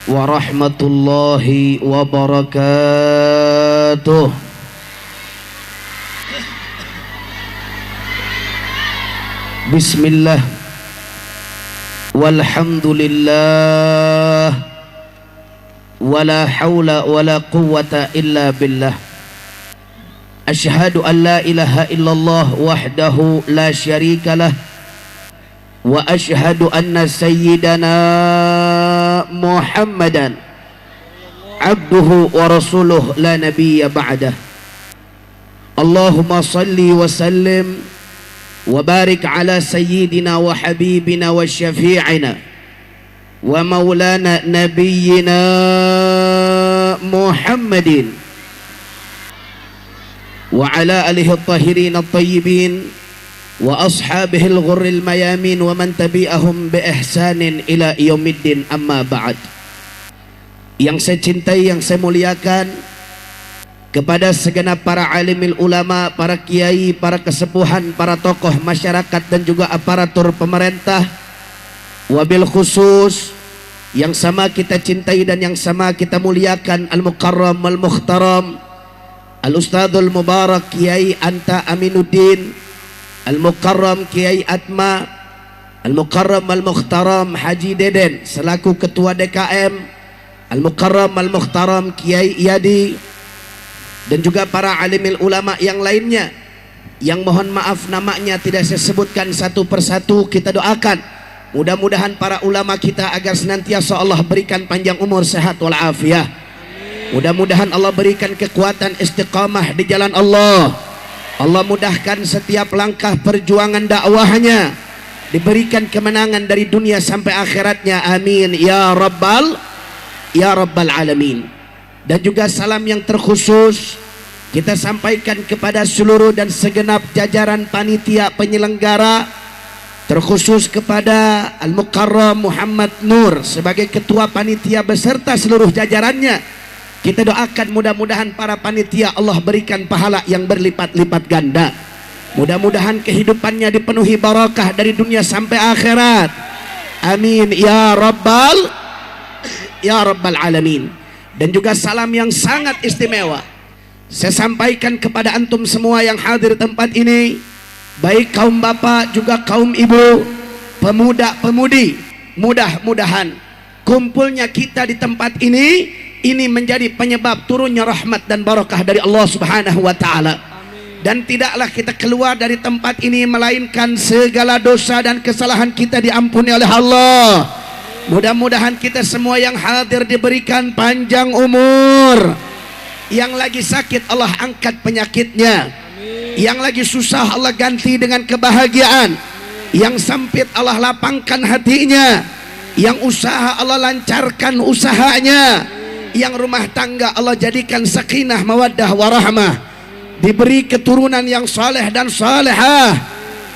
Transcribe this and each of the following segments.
warahmatullahi wabarakatuh. Bismillah, walhamdulillah, wala hawla wala quwwata illa billah. Ashhadu an la ilaha illallah wahdahu la syarika lah, wa ashhadu anna sayyidana Muhammadan abduhu wa rasuluh la nabiyya ba'dah. Allahumma salli wa sallim wa barik ala sayyidina wa habibina wa syafi'ina wa maulana nabiyyina Muhammadin wa ala alihi at-tahirin at-tayyibin wa ashabihi al-ghurril mayamin wa man tabi'ahum bi ihsanin ila yaumiddin, amma ba'd. Yang saya cintai, yang saya muliakan, kepada segenap para alimil ulama, para kiai, para kesepuhan, para tokoh masyarakat dan juga aparatur pemerintah, wabil khusus yang sama kita cintai dan yang sama kita muliakan, al-mukarram al-mukhtaram al-ustadzul mubarak Kiai Anta Aminuddin, al-mukarram Kiai Atma, al-mukarram al-mukhtaram Haji Deden selaku ketua DKM, al-mukarram al-mukhtaram Kiai Iyadi, dan juga para alimil ulama yang lainnya yang mohon maaf namanya tidak saya sebutkan satu persatu. Kita doakan mudah-mudahan para ulama kita agar senantiasa Allah berikan panjang umur, sehat walafiat. Mudah-mudahan Allah berikan kekuatan istiqamah di jalan Allah. Allah mudahkan setiap langkah perjuangan dakwahnya, diberikan kemenangan dari dunia sampai akhiratnya, amin ya rabbal alamin. Dan juga salam yang terkhusus kita sampaikan kepada seluruh dan segenap jajaran panitia penyelenggara, terkhusus kepada Al-Mukarram Muhammad Nur sebagai ketua panitia beserta seluruh jajarannya. Kita doakan mudah-mudahan para panitia Allah berikan pahala yang berlipat-lipat ganda. Mudah-mudahan kehidupannya dipenuhi barakah dari dunia sampai akhirat, amin ya rabbal alamin. Dan juga salam yang sangat istimewa saya sampaikan kepada antum semua yang hadir tempat ini, baik kaum bapak juga kaum ibu, pemuda-pemudi. Mudah-mudahan kumpulnya kita di tempat ini menjadi penyebab turunnya rahmat dan barakah dari Allah Subhanahu wa taala. Dan tidaklah kita keluar dari tempat ini melainkan segala dosa dan kesalahan kita diampuni oleh Allah. Mudah-mudahan kita semua yang hadir diberikan panjang umur. Yang lagi sakit Allah angkat penyakitnya. Yang lagi susah Allah ganti dengan kebahagiaan. Yang sempit Allah lapangkan hatinya. Yang usaha Allah lancarkan usahanya. Yang rumah tangga Allah jadikan sakinah mawaddah warahmah. Diberi keturunan yang saleh dan salehah.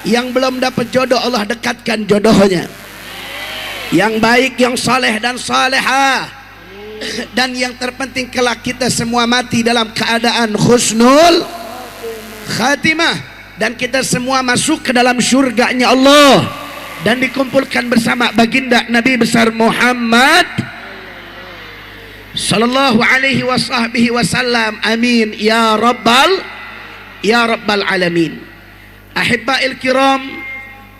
Yang belum dapat jodoh Allah dekatkan jodohnya. Yang baik, yang saleh dan salehah. Dan yang terpenting kelak kita semua mati dalam keadaan husnul khatimah, dan kita semua masuk ke dalam syurganya Allah dan dikumpulkan bersama baginda Nabi besar Muhammad sallallahu alaihi wasallam, amin ya rabbal alamin. Ahibba'il kiram,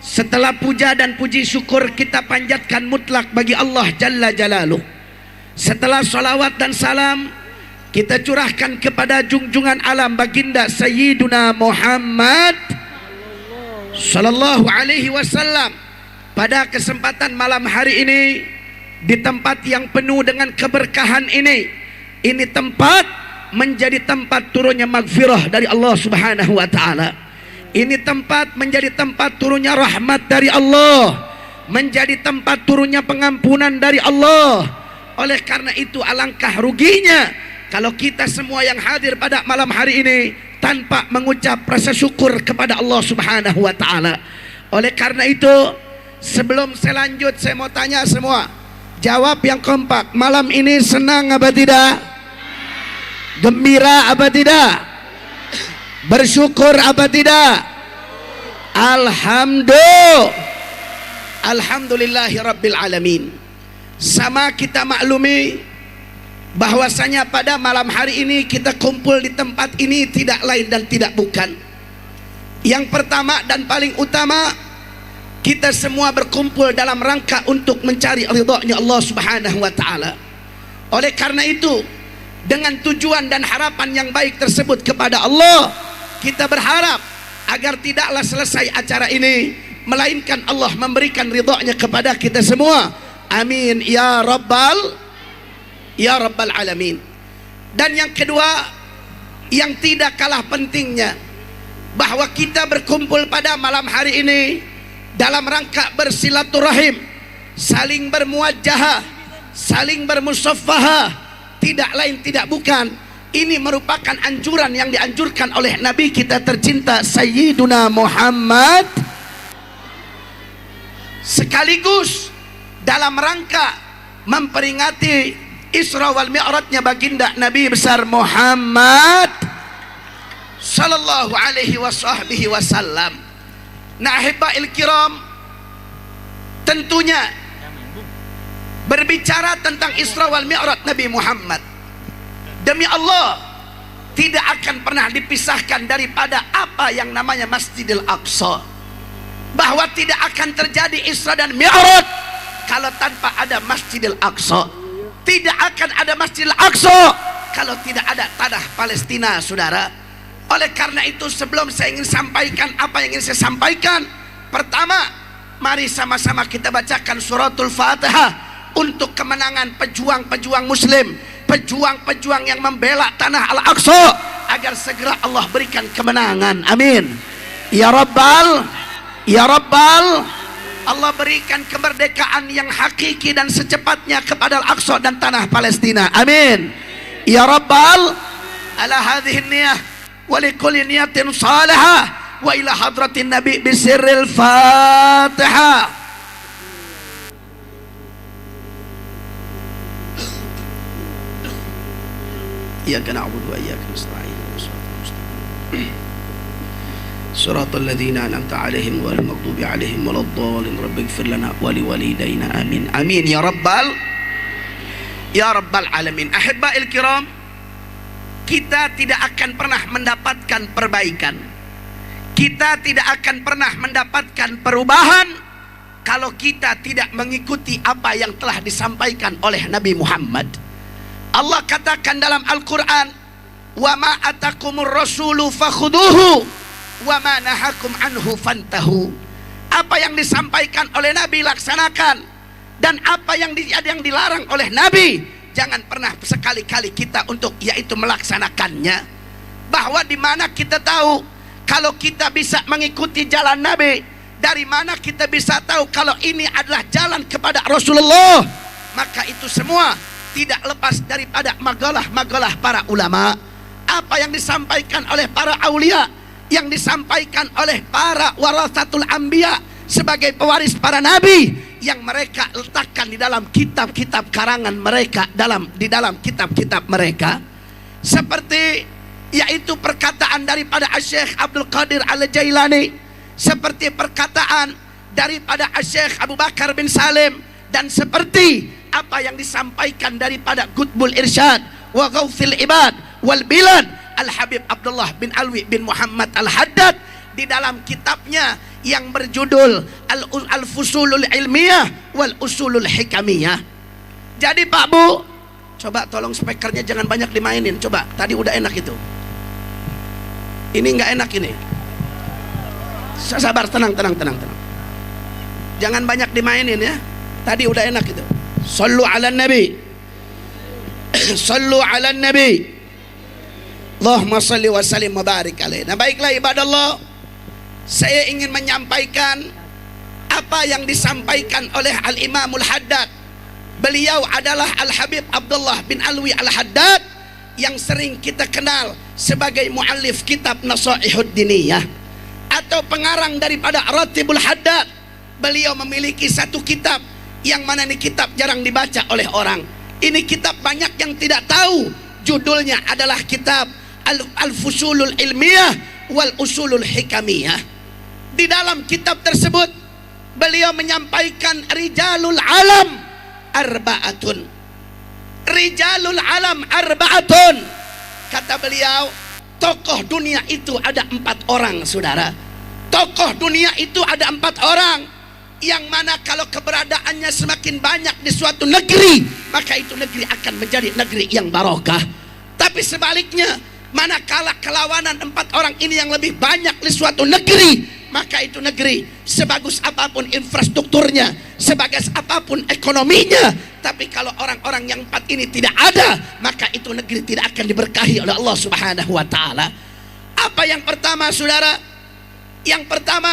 setelah puja dan puji syukur kita panjatkan mutlak bagi Allah Jalla Jalaluh, setelah salawat dan salam kita curahkan kepada junjungan alam baginda Sayyiduna Muhammad sallallahu alaihi wasallam, pada kesempatan malam hari ini di tempat yang penuh dengan keberkahan ini tempat menjadi tempat turunnya maghfirah dari Allah Subhanahu wa taala. Ini tempat menjadi tempat turunnya rahmat dari Allah, menjadi tempat turunnya pengampunan dari Allah. Oleh karena itu alangkah ruginya kalau kita semua yang hadir pada malam hari ini tanpa mengucap rasa syukur kepada Allah Subhanahu wa taala. Oleh karena itu sebelum saya lanjut, saya mau tanya semua, jawab yang kompak. Malam ini senang apa tidak? Gembira apa tidak? Bersyukur apa tidak? Alhamdulillahi rabbil alamin. Sama kita maklumi bahwasanya pada malam hari ini kita kumpul di tempat ini tidak lain dan tidak bukan. Yang pertama dan paling utama, kita semua berkumpul dalam rangka untuk mencari ridha-Nya Allah Subhanahu wa taala. Oleh karena itu, dengan tujuan dan harapan yang baik tersebut kepada Allah, kita berharap agar tidaklah selesai acara ini melainkan Allah memberikan ridha-Nya kepada kita semua. Amin ya rabbal alamin. Dan yang kedua, yang tidak kalah pentingnya, bahwa kita berkumpul pada malam hari ini dalam rangka bersilaturahim, saling bermuwajahah, saling bermusaffahah, tidak lain tidak bukan, ini merupakan anjuran yang dianjurkan oleh Nabi kita tercinta Sayyiduna Muhammad, sekaligus dalam rangka memperingati Isra wal Mi'rajnya baginda Nabi besar Muhammad sallallahu alaihi wasallam. Nah, ahibba'il kiram, tentunya berbicara tentang Isra wal Mi'raj Nabi Muhammad, demi Allah tidak akan pernah dipisahkan daripada apa yang namanya Masjidil Aqsa. Bahwa tidak akan terjadi Isra dan Mi'raj kalau tanpa ada Masjidil Aqsa. Tidak akan ada Masjidil Aqsa kalau tidak ada tanah Palestina, saudara. Oleh karena itu, sebelum saya ingin sampaikan apa yang ingin saya sampaikan, pertama, mari sama-sama kita bacakan suratul Fatihah untuk kemenangan pejuang-pejuang muslim, pejuang-pejuang yang membela tanah Al-Aqsa, agar segera Allah berikan kemenangan. Amin ya rabbal Allah berikan kemerdekaan yang hakiki dan secepatnya kepada Al-Aqsa dan tanah Palestina. Amin ya rabbal ala hadhihi niyah wa likulli niyatin salihah wa ila hadratin nabi bisirril Fatihah. Iyyaka na'budu wa iyyaka nasta'in. Siratal ladzina an'amta 'alaihim ghairil maghdubi 'alaihim waladdallin. Rabbighfir lana wa liwalidayna. Amin. Amin ya rabbal alamin. Ahibba'il kiram, kita tidak akan pernah mendapatkan perbaikan, kita tidak akan pernah mendapatkan perubahan kalau kita tidak mengikuti apa yang telah disampaikan oleh Nabi Muhammad. Allah katakan dalam Al-Quran, wa ma atakumur rasulu fakhuduhu wa ma nahakum anhu fantahu. Apa yang disampaikan oleh Nabi laksanakan, dan apa yang dilarang oleh Nabi jangan pernah sekali-kali kita untuk yaitu melaksanakannya. Bahwa di mana kita tahu kalau kita bisa mengikuti jalan Nabi, dari mana kita bisa tahu kalau ini adalah jalan kepada Rasulullah? Maka itu semua tidak lepas daripada magalah-magalah para ulama. Apa yang disampaikan oleh para aulia, yang disampaikan oleh para warasatul anbiya sebagai pewaris para nabi, yang mereka letakkan di dalam kitab-kitab karangan mereka, di dalam kitab-kitab mereka, seperti yaitu perkataan daripada Syekh Abdul Qadir Al-Jailani, seperti perkataan daripada Syekh Abu Bakar bin Salim, dan seperti apa yang disampaikan daripada Qutbul Irsyad wa Ghauthil Ibad wal Bilad Al-Habib Abdullah bin Alwi bin Muhammad Al-Haddad di dalam kitabnya yang berjudul Al-Fusulul Ilmiyah wal Usulul Hikamiyah. Jadi Pak Bu, coba tolong speakernya jangan banyak dimainin. Coba, tadi udah enak itu. Ini nggak enak ini. Sabar, tenang. Jangan banyak dimainin ya. Tadi udah enak itu. Sallu ala Nabi. Sallu ala Nabi. Allahumma salli wa sallim wa barik alaih. Nah, baiklah ibadah Allah, saya ingin menyampaikan apa yang disampaikan oleh Al-Imamul Haddad. Beliau adalah Al-Habib Abdullah bin Alwi Al-Haddad, yang sering kita kenal sebagai muallif kitab Nasaihud Diniyah atau pengarang daripada Ratibul Haddad. Beliau memiliki satu kitab yang mana ini kitab jarang dibaca oleh orang. Ini kitab banyak yang tidak tahu. Judulnya adalah kitab Al-Fusulul Ilmiyah wal Usulul Hikamiyah. Di dalam kitab tersebut beliau menyampaikan rijalul alam arba'atun. Rijalul alam arba'atun. Kata beliau, tokoh dunia itu ada 4 orang, saudara. Tokoh dunia itu ada 4 orang, yang mana kalau keberadaannya semakin banyak di suatu negeri, maka itu negeri akan menjadi negeri yang barokah. Tapi sebaliknya, manakala kelawanan 4 orang ini yang lebih banyak di suatu negeri, maka itu negeri sebagus apapun infrastrukturnya, sebagus apapun ekonominya, tapi kalau orang-orang yang 4 ini tidak ada, maka itu negeri tidak akan diberkahi oleh Allah Subhanahu wa taala. Apa yang pertama, saudara? Yang pertama,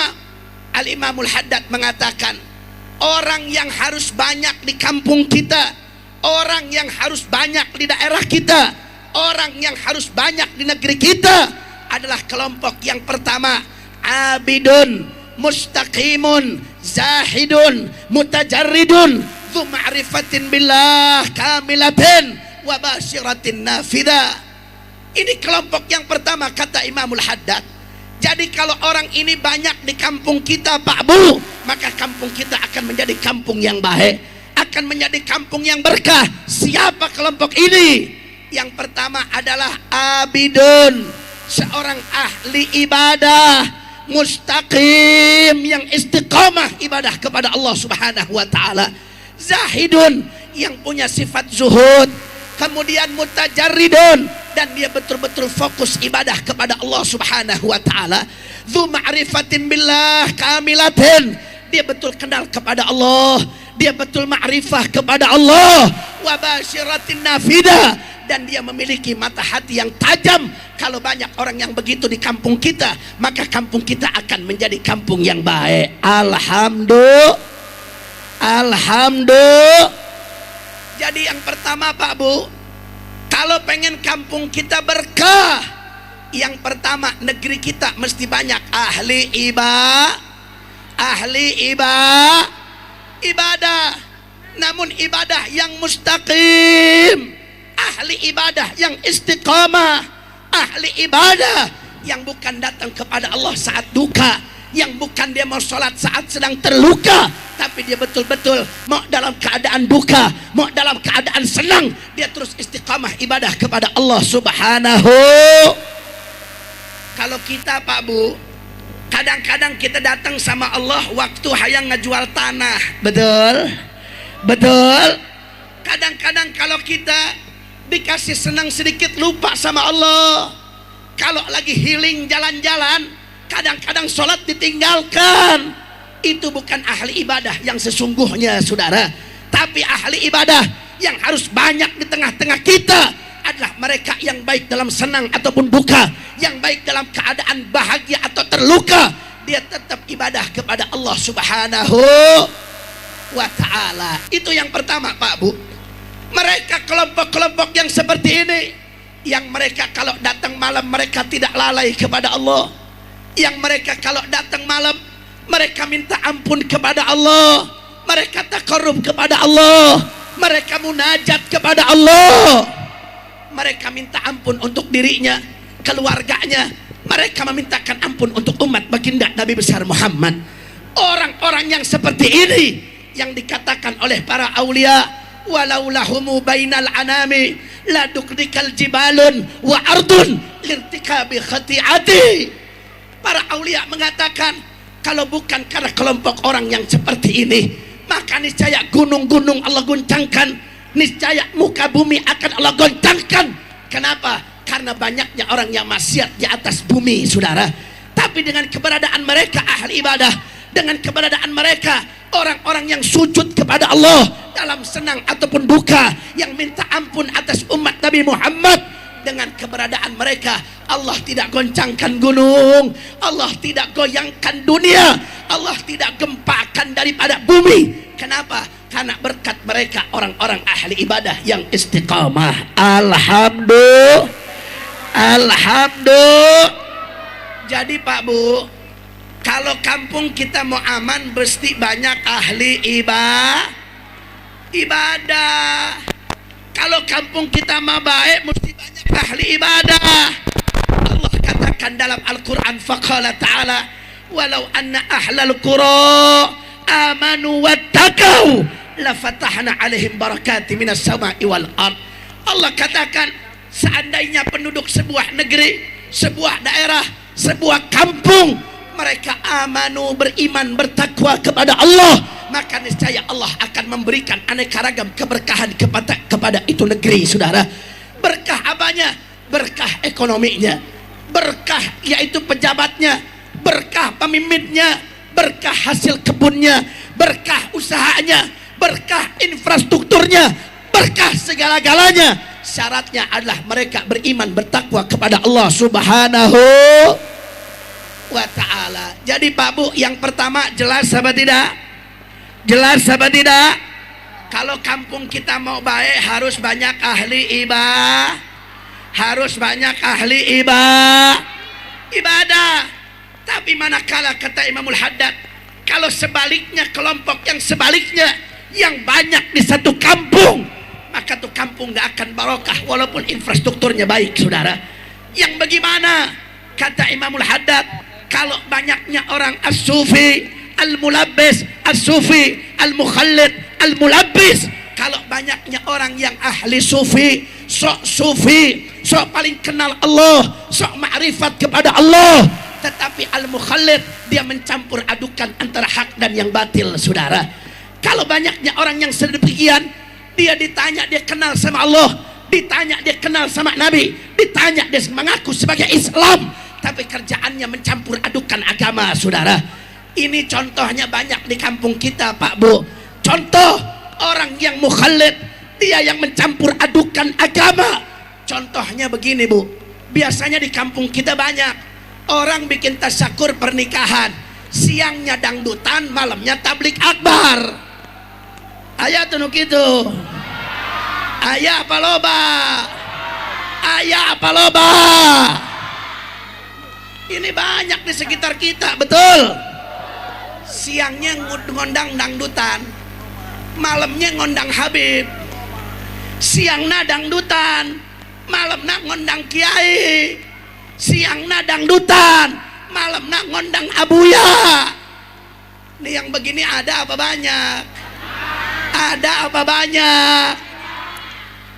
Al-Imamul Haddad mengatakan, orang yang harus banyak di kampung kita, orang yang harus banyak di daerah kita, orang yang harus banyak di negeri kita adalah kelompok yang pertama, abidun, mustaqimun, zahidun, mutajarridun, dzu ma'rifatin billah kamilatin wa basyiratin nafidah. Ini kelompok yang pertama, kata Imamul Haddad. Jadi kalau orang ini banyak di kampung kita, Pak Bu, maka kampung kita akan menjadi kampung yang baik, akan menjadi kampung yang berkah. Siapa kelompok ini? Yang pertama adalah abidun, seorang ahli ibadah, mustaqim, yang istiqamah ibadah kepada Allah Subhanahu wa taala. Zahidun, yang punya sifat zuhud. Kemudian mutajarridun, dan dia betul-betul fokus ibadah kepada Allah Subhanahu wa taala. Dzu ma'rifatin billah kamilatin, dia betul kenal kepada Allah, dia betul ma'rifah kepada Allah. Wa basyiratin nafidah, dan dia memiliki mata hati yang tajam. Kalau banyak orang yang begitu di kampung kita, maka kampung kita akan menjadi kampung yang baik. Alhamdulillah. Jadi yang pertama, Pak Bu, kalau pengen kampung kita berkah, yang pertama negeri kita mesti banyak ahli ibadah. Namun ibadah yang mustaqim, ahli ibadah yang istiqamah, ahli ibadah yang bukan datang kepada Allah saat duka, yang bukan dia mau sholat saat sedang terluka, tapi dia betul-betul mau dalam keadaan duka, mau dalam keadaan senang, dia terus istiqamah ibadah kepada Allah Subhanahu. Kalau kita, Pak Bu, kadang-kadang kita datang sama Allah waktu hayang ngejual tanah, betul. Kadang-kadang kalau kita dikasih senang sedikit lupa sama Allah. Kalau lagi healing jalan-jalan, kadang-kadang sholat ditinggalkan. Itu bukan ahli ibadah yang sesungguhnya, saudara. Tapi ahli ibadah yang harus banyak di tengah-tengah kita adalah mereka yang baik dalam senang ataupun duka, yang baik dalam keadaan bahagia atau terluka, dia tetap ibadah kepada Allah Subhanahu wa ta'ala. Itu yang pertama, Pak Bu. Mereka kelompok-kelompok yang seperti ini, yang mereka kalau datang malam mereka tidak lalai kepada Allah, yang mereka kalau datang malam mereka minta ampun kepada Allah, mereka taqarrub kepada Allah, mereka munajat kepada Allah, mereka minta ampun untuk dirinya, keluarganya, mereka memintakan ampun untuk umat baginda Nabi besar Muhammad. Orang-orang yang seperti ini yang dikatakan oleh para aulia, walau lahumu bainal anami la dukdikal jibalun wa ardun lirtikabi khati'ati. Para aulia mengatakan, kalau bukan karena kelompok orang yang seperti ini, maka niscaya gunung-gunung Allah goncangkan, niscaya muka bumi akan Allah goncangkan. Kenapa? Karena banyaknya orang yang maksiat di atas bumi, saudara. Tapi dengan keberadaan mereka ahli ibadah, dengan keberadaan mereka orang-orang yang sujud kepada Allah dalam senang ataupun duka, yang minta ampun atas umat Nabi Muhammad, dengan keberadaan mereka Allah tidak goncangkan gunung, Allah tidak goyangkan dunia, Allah tidak gempakan daripada bumi. Kenapa? Karena berkat mereka orang-orang ahli ibadah yang istiqamah. Alhamdulillah. Jadi Pak Bu, kalau kampung kita mau aman mesti banyak ahli ibadah. Kalau kampung kita mau baik mesti banyak ahli ibadah. Allah katakan dalam Al-Quran, faqala ta'ala, walau anna ahlal qura amanu wattaqau la fatahna alaihim barakati minas sama'i wal ard. Allah katakan, seandainya penduduk sebuah negeri, sebuah daerah, sebuah kampung, mereka amanu, beriman, bertakwa kepada Allah, maka niscaya Allah akan memberikan aneka ragam keberkahan kepada itu negeri, saudara. Berkah apanya? Berkah ekonominya, berkah yaitu pejabatnya, berkah pemimpinnya, berkah hasil kebunnya, berkah usahanya, berkah infrastrukturnya, berkah segala-galanya. Syaratnya adalah mereka beriman, bertakwa kepada Allah Subhanahu wa ta'ala. Jadi Pak Bu, yang pertama jelas apa tidak? Jelas apa tidak? Kalau kampung kita mau baik harus banyak ahli ibadah, harus banyak ahli ibadah. Tapi manakala kata Imamul Haddad, kalau sebaliknya, kelompok yang sebaliknya yang banyak di satu kampung, maka tuh kampung gak akan barokah walaupun infrastrukturnya baik, saudara. Yang bagaimana? Kata Imamul Haddad, kalau banyaknya orang as-sufi, al-mulabbis, as-sufi, al-mukhallid, al-mulabbis, kalau banyaknya orang yang ahli sufi, sok paling kenal Allah, sok ma'rifat kepada Allah, tetapi al-mukhallid, dia mencampur adukan antara hak dan yang batil, saudara. Kalau banyaknya orang yang sedemikian, dia ditanya dia kenal sama Allah, ditanya dia kenal sama Nabi, ditanya dia mengaku sebagai Islam, tapi kerjaannya mencampur adukan agama, saudara. Ini contohnya banyak di kampung kita, Pak Bu. Contoh orang yang mukhallid, dia yang mencampur adukan agama. Contohnya begini, Bu. Biasanya di kampung kita banyak orang bikin tasyakur pernikahan, siangnya dangdutan, malamnya tablik akbar. Ayah tunuk itu. Ayah apa loba? Ayah apa loba? Ini banyak di sekitar kita, betul. Siangnya ngundang dangdutan, malamnya ngundang Habib. Siangna dangdutan, malamna ngundang kiai. Siangna dangdutan, malamna ngundang abuya. Ini yang begini ada apa banyak? Ada apa banyak?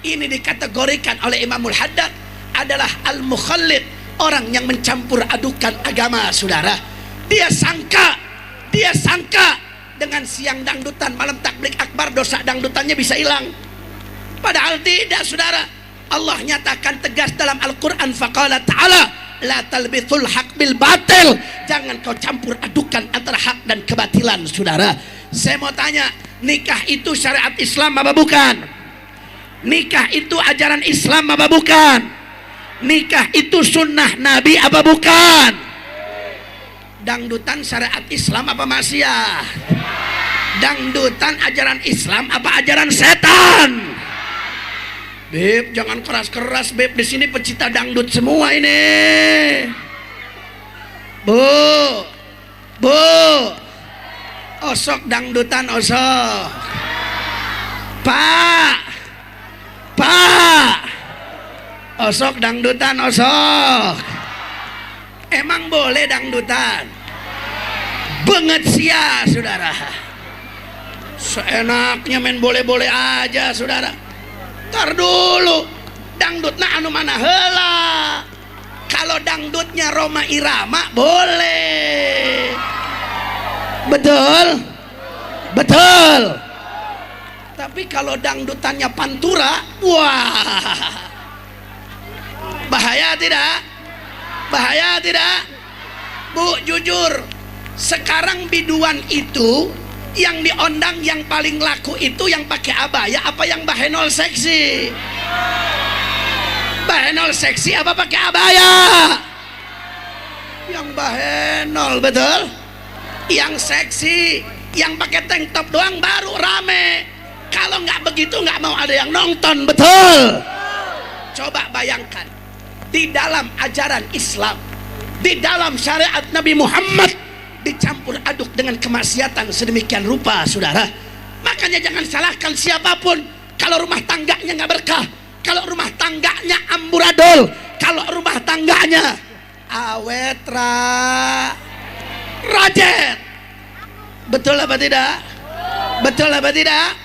Ini dikategorikan oleh Imamul Haddad adalah al-mukhallid, orang yang mencampur adukan agama, saudara. Dia sangka dengan siang dangdutan, malam tablik akbar, dosa dangdutannya bisa hilang. Padahal tidak, saudara. Allah nyatakan tegas dalam Al-Quran, faqala ta'ala la talbithul haq bil batil, jangan kau campur adukan antara hak dan kebatilan, saudara. Saya mau tanya, nikah itu syariat Islam apa bukan? Nikah itu ajaran Islam apa bukan? Nikah itu sunnah Nabi apa bukan? Dangdutan syariat Islam apa maksiat? Dangdutan ajaran Islam apa ajaran setan? Beb, jangan keras-keras, Beb. Di sini pecinta dangdut semua ini. Bu, osok dangdutan, osok. Pak, osok dangdutan, osok. Emang boleh dangdutan? Banget sia, saudara. Seenaknya main boleh-boleh aja, saudara. Ntar dulu, dangdutnya anu mana heula. Kalau dangdutnya Roma Irama boleh. Betul? Betul. Tapi kalau dangdutannya Pantura, wah, bahaya tidak? Bahaya tidak? Bu, jujur, sekarang biduan itu yang diondang yang paling laku itu yang pakai abaya apa yang bahenol seksi? Bahenol seksi apa pakai abaya? Yang bahenol, betul? Yang seksi, yang pakai tank top doang baru rame. Kalau nggak begitu nggak mau ada yang nonton, betul? Coba bayangkan, di dalam ajaran Islam, di dalam syariat Nabi Muhammad, dicampur aduk dengan kemaksiatan sedemikian rupa, saudara. Makanya jangan salahkan siapapun kalau rumah tangganya nggak berkah, kalau rumah tangganya amburadul, kalau rumah tangganya awet rajet. Betul apa tidak? Betul apa tidak?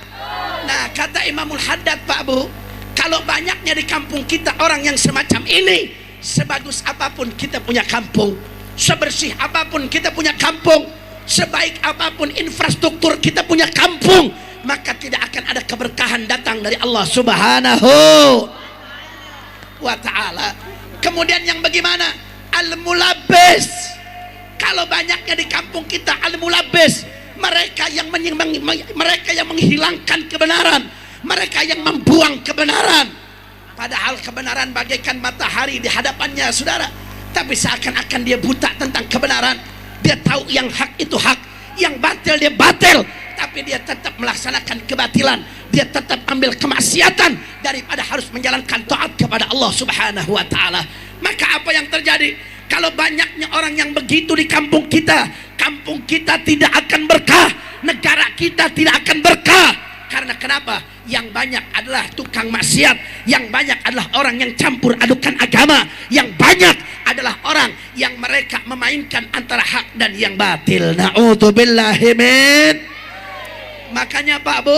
Nah, kata Imamul Haddad, Pak Bu, kalau banyaknya di kampung kita orang yang semacam ini, sebagus apapun kita punya kampung, sebersih apapun kita punya kampung, sebaik apapun infrastruktur kita punya kampung, maka tidak akan ada keberkahan datang dari Allah Subhanahu wa ta'ala. Kemudian yang bagaimana? Al-mulabbis. Kalau banyaknya di kampung kita al-mulabbis, mereka yang menghilangkan kebenaran, mereka yang membuang kebenaran. Padahal kebenaran bagaikan matahari di hadapannya, saudara. Tapi seakan-akan dia buta tentang kebenaran. Dia tahu yang hak itu hak, yang batil dia batil, tapi dia tetap melaksanakan kebatilan. Dia tetap ambil kemaksiatan daripada harus menjalankan taat kepada Allah Subhanahu wa ta'ala. Maka apa yang terjadi? Kalau banyaknya orang yang begitu di kampung kita tidak akan berkah, negara kita tidak akan berkah. Karena kenapa? Yang banyak adalah tukang maksiat, yang banyak adalah orang yang campur adukan agama, yang banyak adalah orang yang mereka memainkan antara hak dan yang batil. Na'udzubillahi min. Makanya Pak Bu,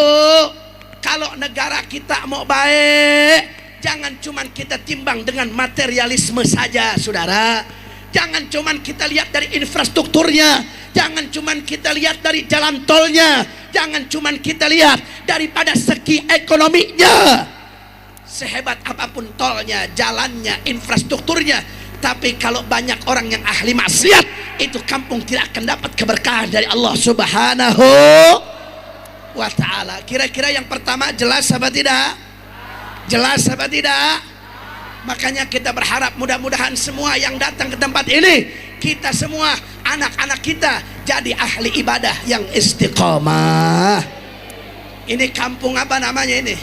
kalau negara kita mau baik, jangan cuman kita timbang dengan materialisme saja, saudara. Jangan cuman kita lihat dari infrastrukturnya, jangan cuman kita lihat dari jalan tolnya, jangan cuman kita lihat daripada segi ekonominya. Sehebat apapun tolnya, jalannya, infrastrukturnya, tapi kalau banyak orang yang ahli maksiat, itu kampung tidak akan dapat keberkahan dari Allah Subhanahu wa ta'ala. Kira-kira yang pertama jelas apa tidak? Jelas apa tidak? Makanya kita berharap mudah-mudahan semua yang datang ke tempat ini, kita semua, anak-anak kita jadi ahli ibadah yang istiqomah. Ini kampung apa namanya ini?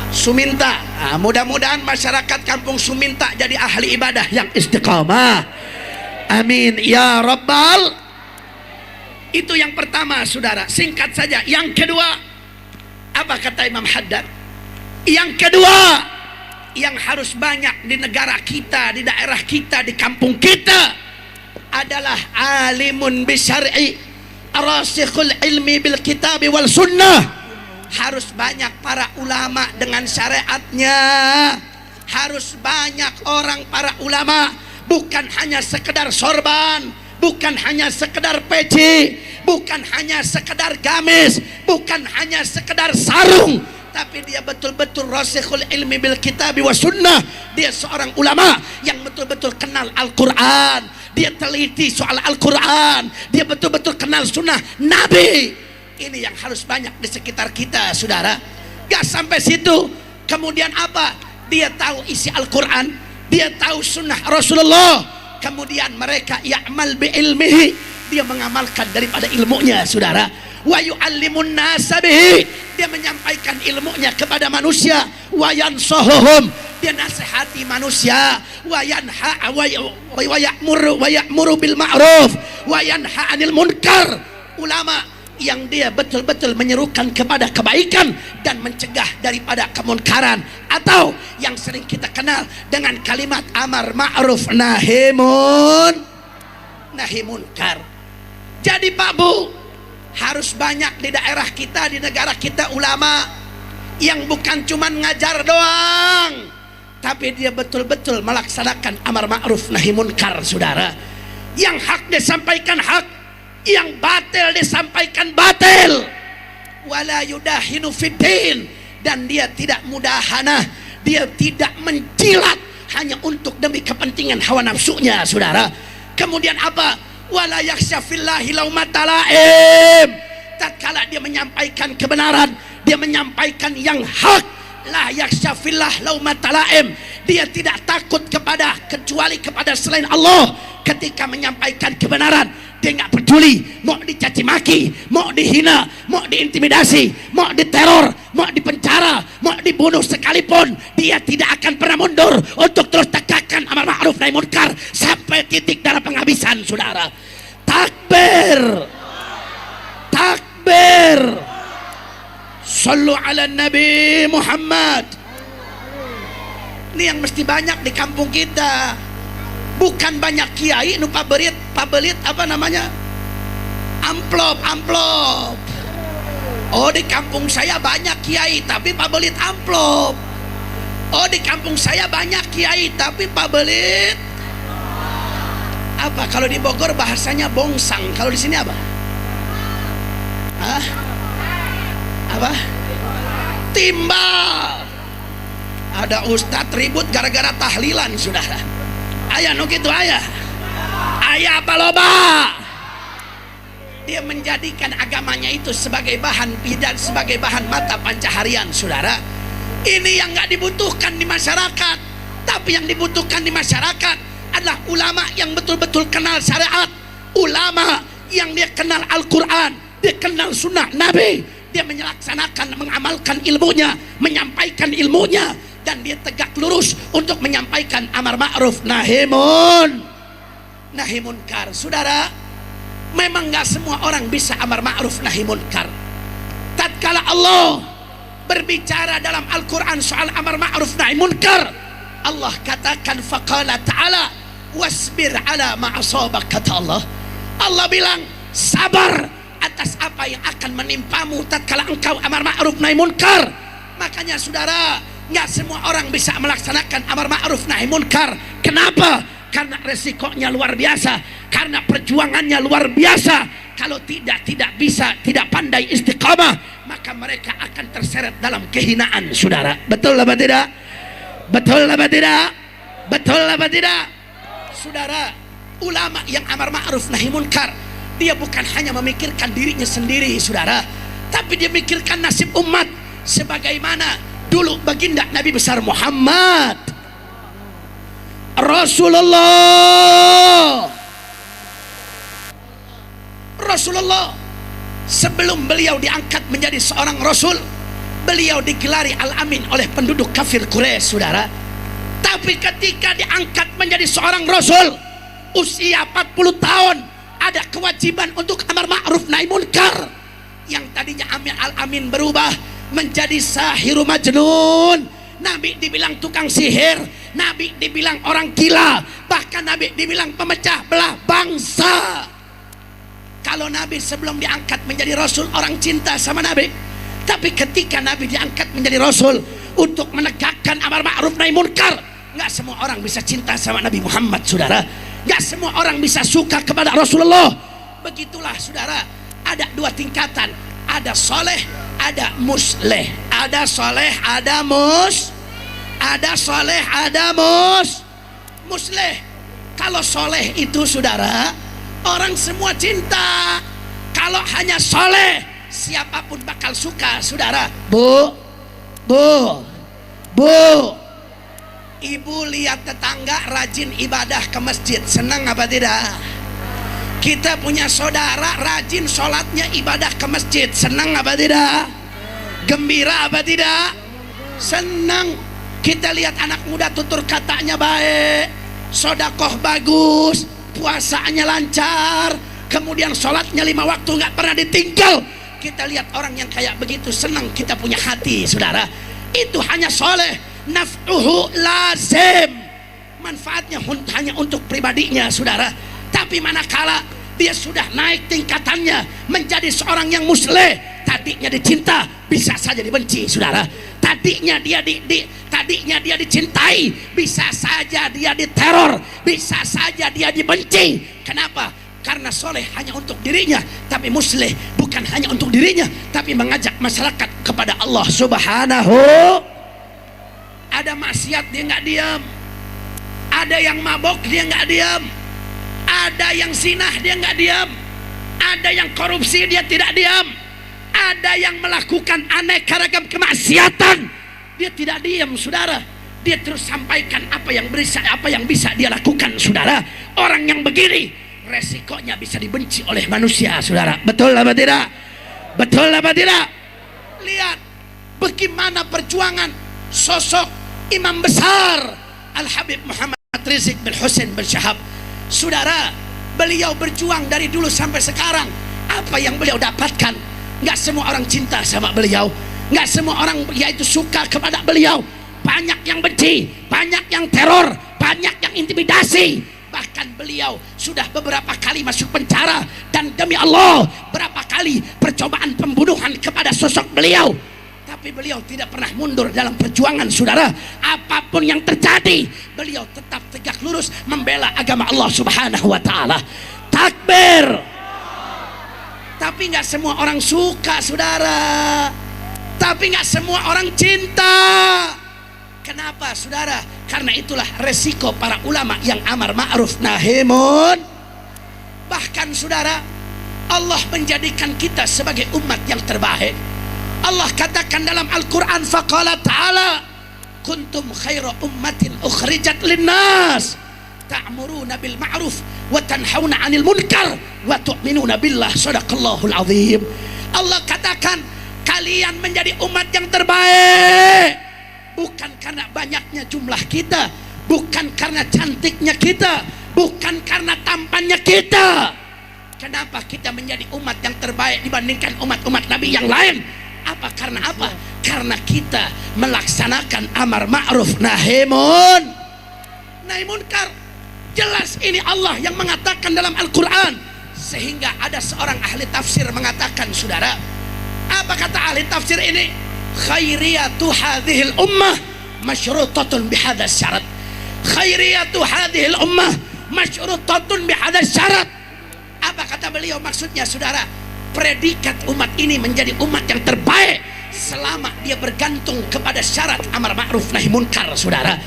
Suminta. Nah, mudah-mudahan masyarakat kampung Suminta jadi ahli ibadah yang istiqomah. Amin ya rabbal. Itu yang pertama, saudara. Singkat saja. Yang kedua, apa kata Imam Haddad? Yang kedua, yang harus banyak di negara kita, di daerah kita, di kampung kita adalah alimun bisyar'i, rasikhul ilmi bil kitab wal sunnah. Harus banyak para ulama dengan syariatnya. Harus banyak orang para ulama, bukan hanya sekedar sorban, bukan hanya sekedar peci, bukan hanya sekedar gamis, bukan hanya sekedar sarung, tapi dia betul-betul rasikhul ilmi bil kitab wa sunnah. Dia seorang ulama yang betul-betul kenal Al-Quran, dia teliti soal Al-Quran, dia betul-betul kenal sunnah Nabi. Ini yang harus banyak di sekitar kita, saudara. Gak sampai situ, kemudian apa? Dia tahu isi Al-Quran, dia tahu sunnah Rasulullah, kemudian mereka ya'mal bi ilmihi, dia mengamalkan daripada ilmunya, saudara. Wa yu'allimun nasa bihi, dia menyampaikan ilmunya kepada manusia. Wa yansahuhum, dia nasihati manusia. Wa yanha wa ya'muru bil ma'ruf wa yanha 'anil munkar. Ulama yang dia betul-betul menyerukan kepada kebaikan dan mencegah daripada kemunkaran, atau yang sering kita kenal dengan kalimat amar ma'ruf nahi munkar. Jadi Pak Bu, harus banyak di daerah kita, di negara kita ulama yang bukan cuman ngajar doang, tapi dia betul-betul melaksanakan amar ma'ruf nahi munkar, saudara. Yang hak disampaikan hak, yang batil disampaikan batil. Wala yudahinu fiddin, dan dia tidak mudahana, dia tidak menjilat hanya untuk demi kepentingan hawa nafsunya, saudara. Kemudian apa? Wala yakhsha fillahi laumata laim. Tatkala dia menyampaikan kebenaran, dia menyampaikan yang hak, la yakhsha fillah laumata laim, dia tidak takut kecuali kepada selain Allah. Ketika menyampaikan kebenaran, dia nggak peduli mau dicaci maki, mau dihina, mau diintimidasi, mau diteror, mau dipenjara, mau dibunuh sekalipun, dia tidak akan pernah mundur untuk terus tegakkan amar ma'ruf nahi munkar sampai titik darah penghabisan, saudara. Takbir, takbir, sallu ala Nabi Muhammad. Ini yang mesti banyak di kampung kita. Bukan banyak kiai nu pabelit apa namanya, amplop. Oh, di kampung saya banyak kiai tapi pabelit amplop. Oh, di kampung saya banyak kiai tapi pabelit apa? Kalau di Bogor bahasanya bongsang. Kalau di sini apa? Hah? Apa? Timbal. Ada ustadz ribut gara-gara tahlilan, saudara. Ayah nu gitu ayah. Ayah apa loba? Dia menjadikan agamanya itu sebagai bahan dan sebagai bahan mata pancaharian, saudara. Ini yang nggak dibutuhkan di masyarakat. Tapi yang dibutuhkan di masyarakat adalah ulama yang betul-betul kenal syariat, ulama yang dia kenal Al-Quran, dia kenal sunnah Nabi, dia melaksanakan, mengamalkan ilmunya, menyampaikan ilmunya, dan dia tegak lurus untuk menyampaikan amar ma'ruf nahi munkar. Saudara, memang gak semua orang bisa amar ma'ruf nahi munkar. Tatkala Allah berbicara dalam Al-Quran soal amar ma'ruf nahi munkar, Allah katakan faqala ta'ala wasbir ala ma'asabak, kata Allah. Allah bilang sabar atas apa yang akan menimpamu tatkala engkau amar ma'ruf nahi munkar. Makanya saudara, nggak semua orang bisa melaksanakan amar ma'ruf nahi munkar. Kenapa? Karena resikonya luar biasa, karena perjuangannya luar biasa. Kalau tidak bisa, tidak pandai istiqamah, maka mereka akan terseret dalam kehinaan, saudara. Betul apa tidak? Betul apa tidak? Betul apa tidak? Saudara, ulama yang amar ma'ruf nahi munkar, dia bukan hanya memikirkan dirinya sendiri, saudara, tapi dia mikirkan nasib umat. Sebagaimana dulu baginda Nabi besar Muhammad Rasulullah sebelum beliau diangkat menjadi seorang rasul, beliau digelari Al-Amin oleh penduduk kafir Quraisy, saudara. Tapi ketika diangkat menjadi seorang rasul, usia 40 tahun, ada kewajiban untuk amar ma'ruf nahi munkar. Yang tadinya Al-Amin berubah menjadi sahiru majnun. Nabi dibilang tukang sihir, Nabi dibilang orang gila, bahkan Nabi dibilang pemecah belah bangsa. Kalau Nabi sebelum diangkat menjadi rasul, orang cinta sama Nabi. Tapi ketika Nabi diangkat menjadi rasul untuk menegakkan amar ma'ruf nahi munkar, nggak semua orang bisa cinta sama Nabi Muhammad, saudara. Nggak semua orang bisa suka kepada Rasulullah. Begitulah, saudara, ada dua tingkatan, ada soleh, ada musleh. Ada soleh, ada soleh, ada musleh. Kalau soleh itu, saudara, orang semua cinta. Kalau hanya soleh, siapapun bakal suka, saudara. Bu, ibu lihat tetangga rajin ibadah ke masjid, senang apa tidak? Kita punya saudara rajin sholatnya ibadah ke masjid, senang apa tidak? Gembira apa tidak? Senang. Kita lihat anak muda tutur katanya baik, sodakoh bagus, puasanya lancar, kemudian sholatnya 5 waktu nggak pernah ditinggal. Kita lihat orang yang kayak begitu, senang, kita punya hati, saudara. Itu hanya soleh, naf'uhu lazim, manfaatnya hanya untuk pribadinya, saudara. Tapi manakala dia sudah naik tingkatannya menjadi seorang yang musleh, tadinya dicinta bisa saja dibenci, saudara. Tadinya dia dicintai, bisa saja dia diteror, bisa saja dia dibenci. Kenapa? Karena soleh hanya untuk dirinya, tapi musleh bukan hanya untuk dirinya, tapi mengajak masyarakat kepada Allah Subhanahu. Ada maksiat dia nggak diam, ada yang mabok dia nggak diam, ada yang zinah dia nggak diam, ada yang korupsi dia tidak diam, ada yang melakukan aneka ragam kemaksiatan dia tidak diam, saudara. Dia terus sampaikan apa yang bisa dia lakukan, saudara. Orang yang begini resikonya bisa dibenci oleh manusia, saudara. Betul apa tidak? Betul apa tidak? Lihat bagaimana perjuangan sosok imam besar Al-Habib Muhammad Rizik bin Hussein bin Syahab, saudara. Beliau berjuang dari dulu sampai sekarang. Apa yang beliau dapatkan? Nggak semua orang cinta sama beliau, nggak semua orang yaitu suka kepada beliau. Banyak yang benci, banyak yang teror, banyak yang intimidasi. Bahkan beliau sudah beberapa kali masuk penjara, dan demi Allah berapa kali percobaan pembunuhan kepada sosok beliau, tapi beliau tidak pernah mundur dalam perjuangan, saudara. Apapun yang terjadi, beliau tetap tegak lurus membela agama Allah Subhanahu wa taala. Takbir. Tapi nggak semua orang suka, saudara. Tapi nggak semua orang cinta. Kenapa, saudara? Karena itulah resiko para ulama yang amar ma'ruf nahi munkar. Bahkan, saudara, Allah menjadikan kita sebagai umat yang terbaik. Allah katakan dalam Al-Quran, faqala ta'ala, kuntum khaira ummatin ukhrijat linnas ta'muruna bil ma'ruf wa tanhauna 'anil munkar wa tu'minuna billah. Shadaqallahul azim. Allah katakan kalian menjadi umat yang terbaik bukan karena banyaknya jumlah kita, bukan karena cantiknya kita, bukan karena tampannya kita. Kenapa kita menjadi umat yang terbaik dibandingkan umat-umat Nabi yang lain? Apa? Karena apa? Karena kita melaksanakan amar ma'ruf nahi munkar. Jelas ini Allah yang mengatakan dalam Al-Quran. Sehingga ada seorang ahli tafsir mengatakan, saudara, apa kata ahli tafsir ini? Khairiyatu hadhil ummah masyrutatun bihadzal syarat. Khairiyatu hadhil ummah masyrutatun bihadzal syarat. Apa kata beliau? Maksudnya, saudara, predikat umat ini menjadi umat yang terbaik selama dia bergantung kepada syarat amar ma'ruf nahi munkar, saudara.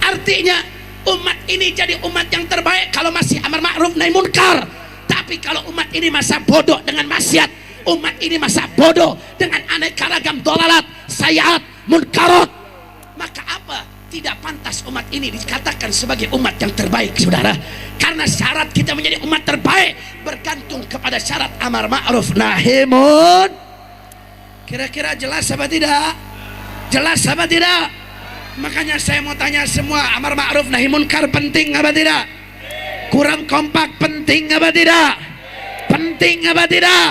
Artinya umat ini jadi umat yang terbaik kalau masih amar ma'ruf nahi munkar. Tapi kalau umat ini masa bodoh dengan maksiat, umat ini masa bodoh dengan aneka ragam dolalat, sayiat, munkarat, maka apa? Tidak pantas umat ini dikatakan sebagai umat yang terbaik, saudara. Karena syarat kita menjadi umat terbaik bergantung kepada syarat amar ma'ruf nahi munkar. Kira-kira jelas apa tidak? Jelas apa tidak? Makanya saya mau tanya semua, amar ma'ruf nahi munkar penting apa tidak? Kurang kompak penting apa tidak? Penting apa tidak?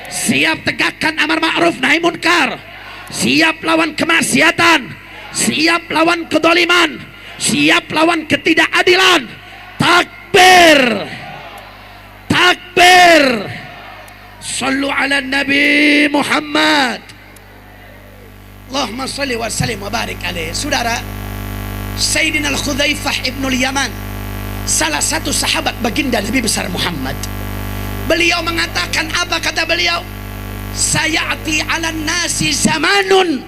Siap tegakkan amar ma'ruf nahi munkar, siap lawan kemaksiatan, siap lawan kedoliman, siap lawan ketidakadilan. Takbir. Takbir. Sallu ala Nabi Muhammad. Allahumma salli wa sallim wa barik alaih. Saudara, Sayyidina Al-Hudzaifah ibnul Yaman, salah satu sahabat baginda Nabi besar Muhammad, beliau mengatakan, apa kata beliau? Sayati 'alan nasi zamanun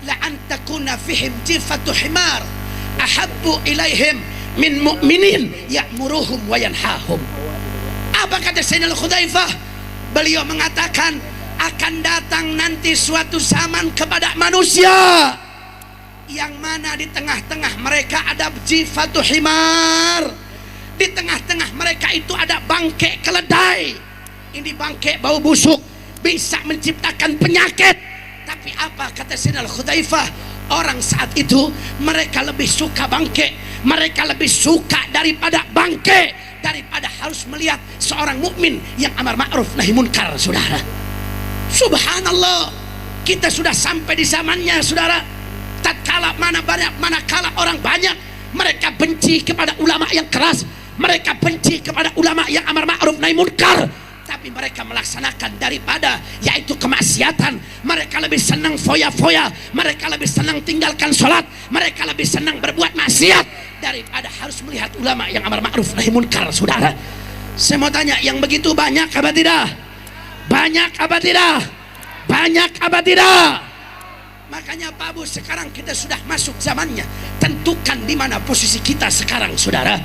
la an takuna fihim jifatu himar ahabbu ilaihim min mu'minin ya'muruhum wa yanhahum. Apa kata Sayyidina Al-Hudzaifah? Beliau mengatakan, akan datang nanti suatu zaman kepada manusia yang mana di tengah-tengah mereka ada jifatu himar, di tengah-tengah mereka itu ada bangke keledai. Ini bangke bau busuk, bisa menciptakan penyakit. Tapi apa kata Sayyidina Al-Hudzaifah? Orang saat itu mereka lebih suka bangke, mereka lebih suka daripada bangke, daripada harus melihat seorang mukmin yang amar ma'ruf nahi munkar, saudara. Subhanallah, kita sudah sampai di zamannya, saudara. Tatkala manakala orang banyak mereka benci kepada ulama yang keras, mereka benci kepada ulama yang amar ma'ruf nahi munkar, tapi mereka melaksanakan daripada yaitu kemaksiatan. Mereka lebih senang foya-foya, mereka lebih senang tinggalkan sholat, mereka lebih senang berbuat maksiat daripada harus melihat ulama yang amar ma'ruf nahi munkar, saudara. Saya mau tanya, yang begitu banyak apa tidak? Banyak apa tidak? Banyak apa tidak? Makanya Pak Bu, sekarang kita sudah masuk zamannya. Tentukan di mana posisi kita sekarang, saudara.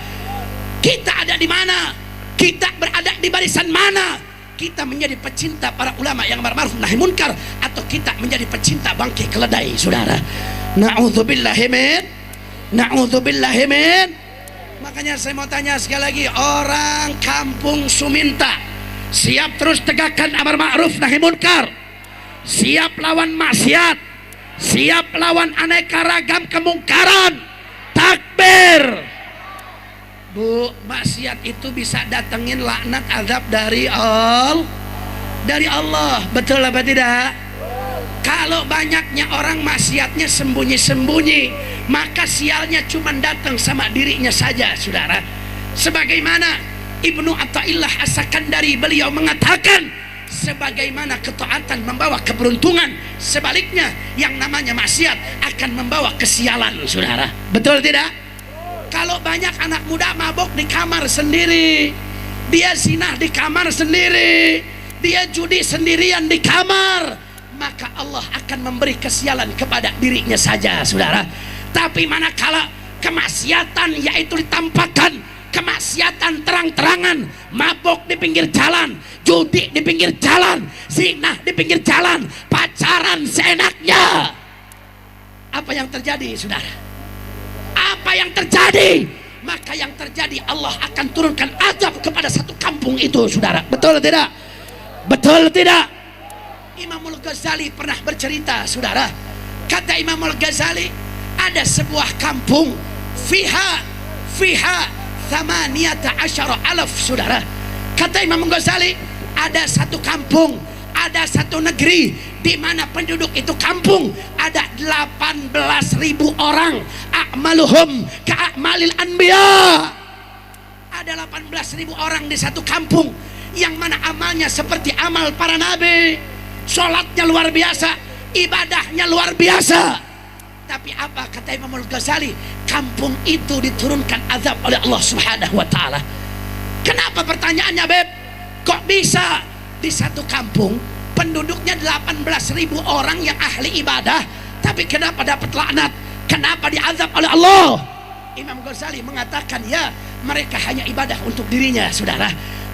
Kita ada di mana? Kita berada di barisan mana? Kita menjadi pecinta para ulama yang amar ma'ruf nahi munkar, atau kita menjadi pecinta bangkai keledai, saudara? Na'udzubillahi min. Na'udzubillahi min. Makanya saya mau tanya sekali lagi, orang kampung Suminta siap terus tegakkan amar ma'ruf nahi munkar, siap lawan maksiat, siap lawan aneka ragam kemungkaran. Takbir. Bu, maksiat itu bisa datengin laknat azab dari Allah. Betul apa tidak? Kalau banyaknya orang maksiatnya sembunyi-sembunyi, maka sialnya cuma datang sama dirinya saja, saudara. Sebagaimana Ibnu Athaillah As-Sakandari beliau mengatakan, sebagaimana ketaatan membawa keberuntungan, sebaliknya yang namanya maksiat akan membawa kesialan, saudara. Betul tidak? Kalau banyak anak muda mabok di kamar sendiri, dia zina di kamar sendiri, dia judi sendirian di kamar, maka Allah akan memberi kesialan kepada dirinya saja, saudara. Tapi manakala kemaksiatan yaitu ditampakkan, kemaksiatan terang-terangan, mabok di pinggir jalan, judi di pinggir jalan, zina di pinggir jalan, pacaran seenaknya, apa yang terjadi, saudara? Apa yang terjadi? Maka yang terjadi, Allah akan turunkan azab kepada satu kampung itu, saudara. Betul tidak? Betul tidak? Imamul Ghazali pernah bercerita, saudara. Kata Imamul Ghazali, ada sebuah kampung fiha 18,000, saudara. Kata Imam Ghazali, ada satu kampung, ada satu negeri di mana penduduk itu kampung ada 18.000 orang. A'maluhum ka'amalil anbiya. Ada 18.000 orang di satu kampung yang mana amalnya seperti amal para nabi. Sholatnya luar biasa, ibadahnya luar biasa. Tapi apa kata Imam Al-Ghazali? Kampung itu diturunkan azab oleh Allah Subhanahu wa ta'ala. Kenapa pertanyaannya, Beb? Kok bisa di satu kampung penduduknya 18.000 orang yang ahli ibadah, tapi kenapa dapat laknat? Kenapa diazab oleh Allah? Imam Ghazali mengatakan, ya, mereka hanya ibadah untuk dirinya, saudara.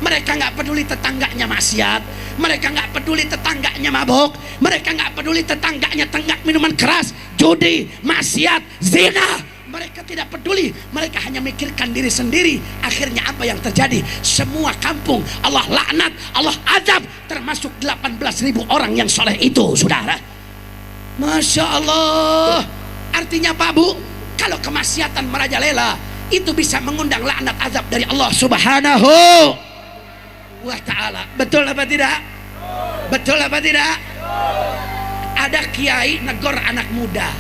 Mereka nggak peduli tetangganya maksiat, mereka nggak peduli tetangganya mabok, mereka nggak peduli tetangganya tenggak minuman keras, judi, maksiat, zina. Mereka tidak peduli, mereka hanya mikirkan diri sendiri. Akhirnya apa yang terjadi? Semua kampung Allah laknat, Allah azab, termasuk 18.000 orang yang soleh itu, saudara. Masya Allah. Artinya Pak Bu, kalau kemaksiatan merajalela itu bisa mengundang laknat azab dari Allah Subhanahu wa ta'ala. Betul apa tidak? Betul apa tidak? Ada kiai negor anak muda.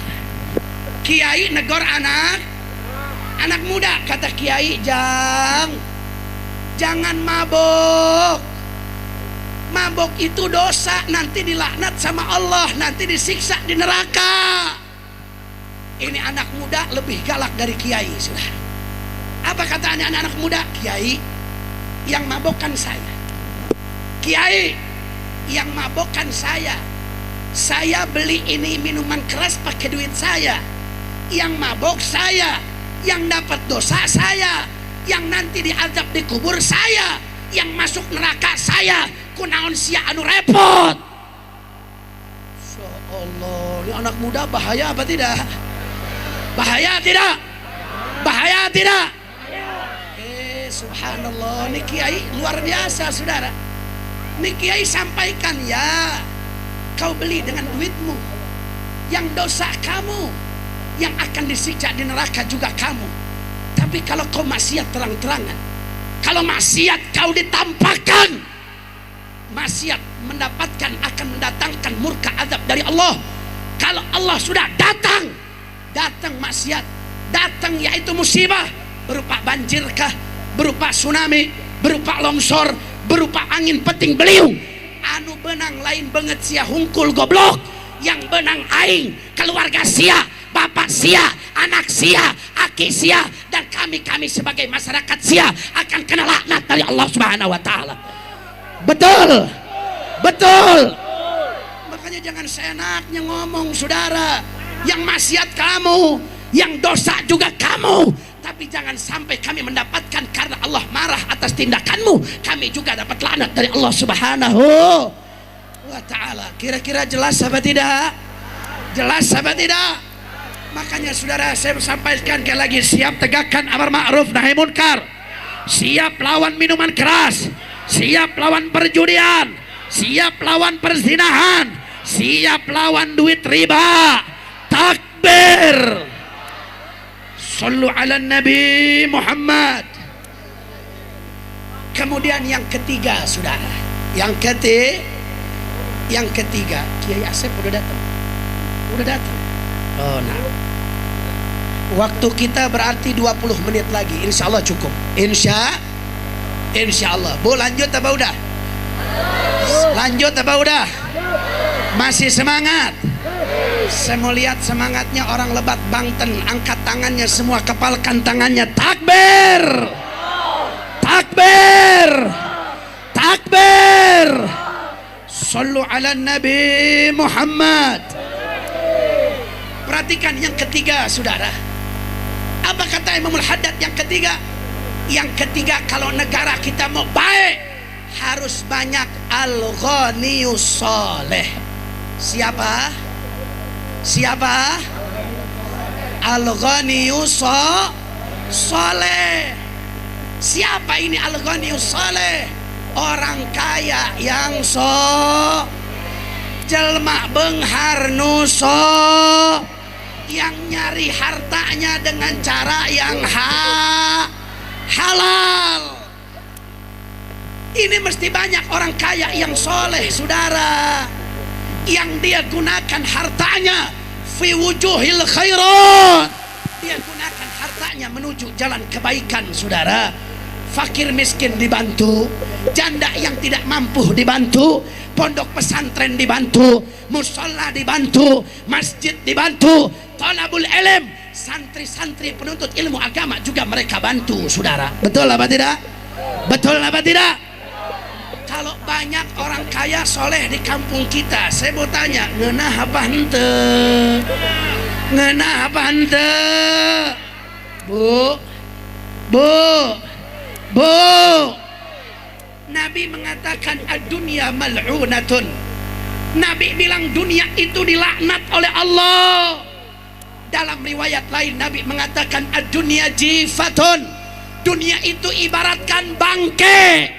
Kiai negor anak muda. Kata kiai, jangan mabok. Mabok itu dosa, nanti dilaknat sama Allah, nanti disiksa di neraka. Ini anak muda lebih galak dari kiai, saudara. Apa kata anak-anak muda? Kiai, yang mabokkan saya. Kiai, yang mabokkan saya. Saya beli ini minuman keras pakai duit saya. Yang mabok saya, yang dapat dosa saya, yang nanti diazab di kubur saya, yang masuk neraka saya. Kunaon sia anu repot. Insya Allah, ini anak muda bahaya apa tidak? Bahaya tidak? Bahaya tidak? Subhanallah, ini kiai luar biasa, saudara. Ini kiai sampaikan, ya, kau beli dengan duitmu, yang dosa kamu, yang akan disiksa di neraka juga kamu. Tapi kalau kau maksiat terang-terangan, kalau maksiat kau ditampakkan, maksiat akan mendatangkan murka azab dari Allah. Kalau Allah sudah datang maksiat, datang yaitu musibah, berupa banjirkah, berupa tsunami, berupa longsor, berupa angin peting beliung. Anu benang lain banget sia hungkul goblok, yang benang aing, keluarga sia, bapak sia, anak sia, aki sia, dan kami sebagai masyarakat sia akan kena laknat dari Allah Subhanahu wa ta'ala. Betul, betul. Makanya jangan seenaknya ngomong, saudara. Yang maksiat kamu, yang dosa juga kamu. Tapi jangan sampai kami mendapatkan, karena Allah marah atas tindakanmu, kami juga dapat laknat dari Allah Subhanahu wa ta'ala. Kira-kira jelas apa tidak? Jelas apa tidak? Makanya saudara, saya sampaikan sekali lagi, siap tegakkan amar ma'ruf nahi munkar, siap lawan minuman keras, siap lawan perjudian, siap lawan perzinahan, siap lawan duit riba. Takbir. Sallu ala Nabi Muhammad. Kemudian yang ketiga, saudara, yang ketiga, Kiai Asep udah datang. Oh, nah, waktu kita berarti 20 menit lagi, insya Allah cukup. Insya Insya Allah. Bu, lanjut apa udah? Lanjut apa udah? Masih semangat? Saya mau lihat semangatnya orang Lebat Banten. Angkat tangannya semua, kepalkan tangannya. Takbir! Takbir! Takbir! Sallu ala Nabi Muhammad. Perhatikan yang ketiga, saudara. Apa kata Imamul Haddad yang ketiga? Yang ketiga, kalau negara kita mau baik, harus banyak al-ghaniyus saleh. Siapa? Siapa? Al-ghaniyus saleh. Siapa ini al-ghaniyus saleh? Orang kaya yang jelma benghar nuso, yang nyari hartanya dengan cara yang halal. Ini mesti banyak orang kaya yang soleh, saudara, yang dia gunakan hartanya fi wujuhil khairat. Dia gunakan hartanya menuju jalan kebaikan, saudara. Fakir miskin dibantu, janda yang tidak mampu dibantu, pondok pesantren dibantu, musola dibantu, masjid dibantu, thalabul ilm, santri-santri penuntut ilmu agama juga mereka bantu, saudara. Betul apa tidak? Betul apa tidak? Kalau banyak orang kaya soleh di kampung kita, saya mau tanya, ngenah apa hente? Ngenah apa hente? Bu, Nabi mengatakan ad-dunya mal'unatun. Nabi bilang dunia itu dilaknat oleh Allah. Dalam riwayat lain Nabi mengatakan ad-dunya jifatun. Dunia itu ibaratkan bangke.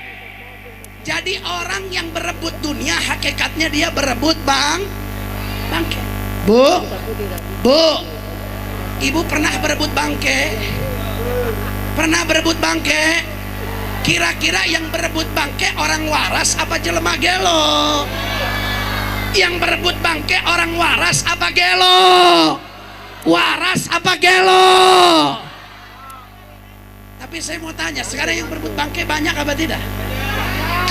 Jadi orang yang berebut dunia hakikatnya dia berebut bangke. Bu, ibu pernah berebut bangke? Pernah berebut bangke? Kira-kira yang berebut bangke orang waras apa jelema gelo? Yang berebut bangke orang waras apa gelo? Waras apa gelo? Tapi saya mau tanya, sekarang yang berebut bangke banyak apa tidak?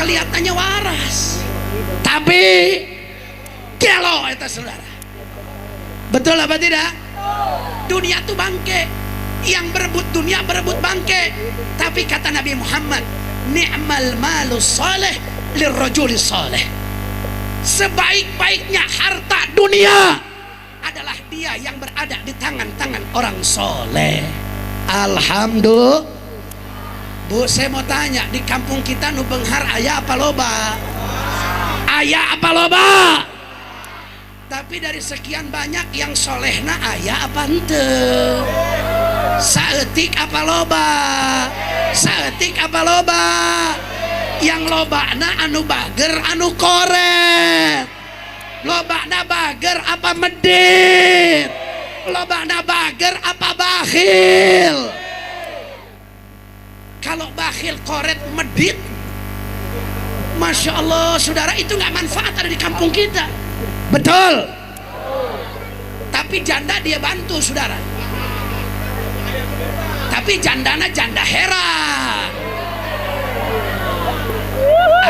Kelihatannya waras, tapi gelo itu, saudara. Betul apa tidak? Dunia itu bangke. Yang berebut dunia berebut bangke. Tapi kata Nabi Muhammad, ni'mal malus saleh lirrajulis saleh. Sebaik-baiknya harta dunia adalah dia yang berada di tangan-tangan orang soleh. Alhamdulillah. Bu, saya mau tanya, di kampung kita nu benghar aya apa loba? Aya apa loba? Tapi dari sekian banyak yang solehna aya apa hente? Saeutik apa loba? Saeutik apa loba? Yang lobana anu bager anu koret. Lobana bager apa medit? Lobana bager apa bakhil? Kalau bakhil, koret, medit, Masya Allah, saudara, itu nggak manfaat ada di kampung kita. Betul. Tapi janda dia bantu, saudara. Tapi jandana janda heran.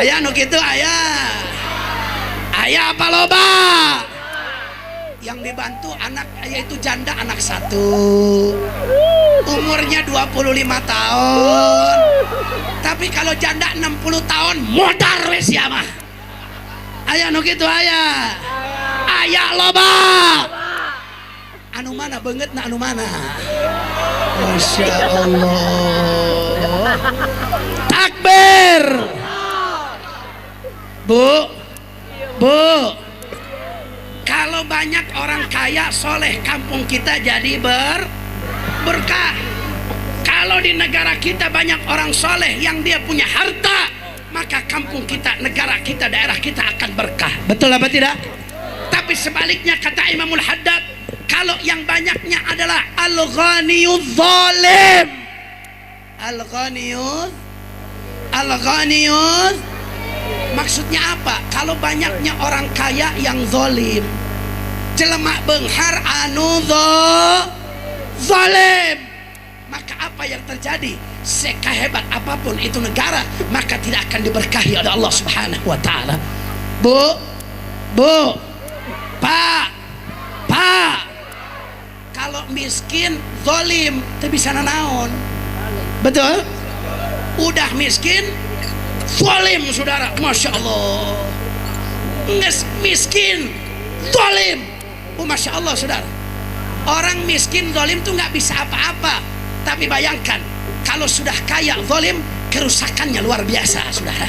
Ayah nu gitu, ayah apa loba? Yang dibantu anak yaitu janda anak satu, umurnya 25 tahun. Tapi kalau janda 60 tahun modar wes ya mah. Ayah nu gitu, ayah loba. Anu mana banget na anu mana? Masya Allah. Takbir. Bu, kalau banyak orang kaya soleh, kampung kita jadi berkah. Kalau di negara kita banyak orang soleh yang dia punya harta, maka kampung kita, negara kita, daerah kita akan berkah. Betul apa tidak? Tapi sebaliknya kata Imamul Haddad, kalau yang banyaknya adalah al-ghaniyuz zalim. Al-ghaniyuz maksudnya apa? Kalau banyaknya orang kaya yang zalim, jelema benghar anu zalim, maka apa yang terjadi? Sekahebat apapun itu negara, maka tidak akan diberkahi oleh Allah Subhanahu wa taala. Bu, Pak, kalau miskin zalim teu bisa nanaon. Betul? Udah miskin zalim, saudara. Masya Allah. Miskin zalim. Masya Allah, saudara. Orang miskin zalim tuh nggak bisa apa-apa. Tapi bayangkan kalau sudah kaya zalim, kerusakannya luar biasa, saudara.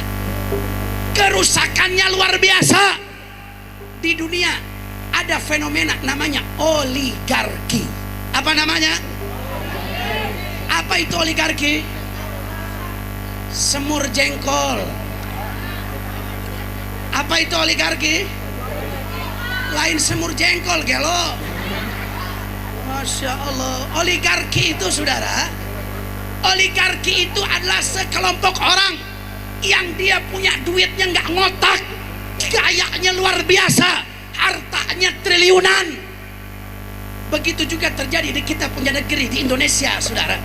Kerusakannya luar biasa. Di dunia ada fenomena namanya oligarki. Apa namanya? Apa itu oligarki? Semur jengkol. Apa itu oligarki? Lain semur jengkol, gelo. Masya Allah. Oligarki itu, saudara, oligarki itu adalah sekelompok orang yang dia punya duitnya nggak ngotak, kayaknya luar biasa, hartanya triliunan. Begitu juga terjadi di kita punya negeri, di Indonesia, saudara.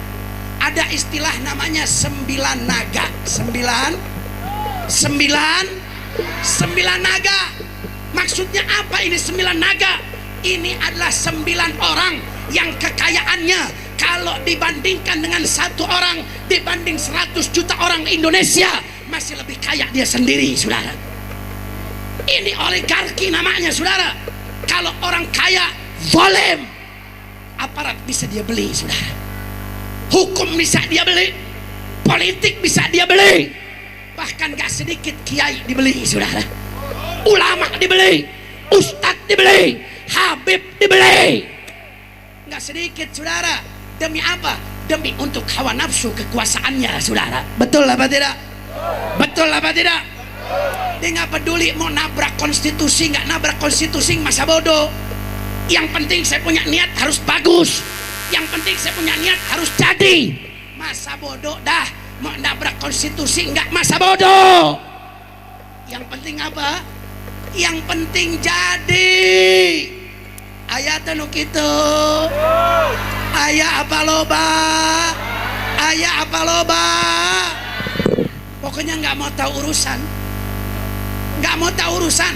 Ada istilah namanya 9 naga. Sembilan naga. Maksudnya apa ini 9 naga? Ini adalah 9 orang yang kekayaannya kalau dibandingkan dengan 1 orang, dibanding 100 juta orang Indonesia, masih lebih kaya dia sendiri, saudara. Ini oligarki namanya, saudara. Kalau orang kaya zalim, aparat bisa dia beli, saudara. Hukum bisa dia beli, politik bisa dia beli, bahkan gak sedikit kiai dibeli, saudara. Ulama dibeli, ustadz dibeli, habib dibeli, gak sedikit, saudara. Demi apa? Demi untuk hawa nafsu kekuasaannya, saudara. Betul apa tidak? Betul apa tidak? Dia gak peduli mau nabrak konstitusi, gak nabrak konstitusi, masa bodoh. Yang penting saya punya niat harus bagus, yang penting saya punya niat harus jadi. Masa bodoh dah, mau nabrak konstitusi enggak, masa bodoh. Yang penting apa? Yang penting jadi. Ayat anu kitu. Aya apa loba? Aya apa loba? Pokoknya nggak mau tahu urusan. Nggak mau tahu urusan.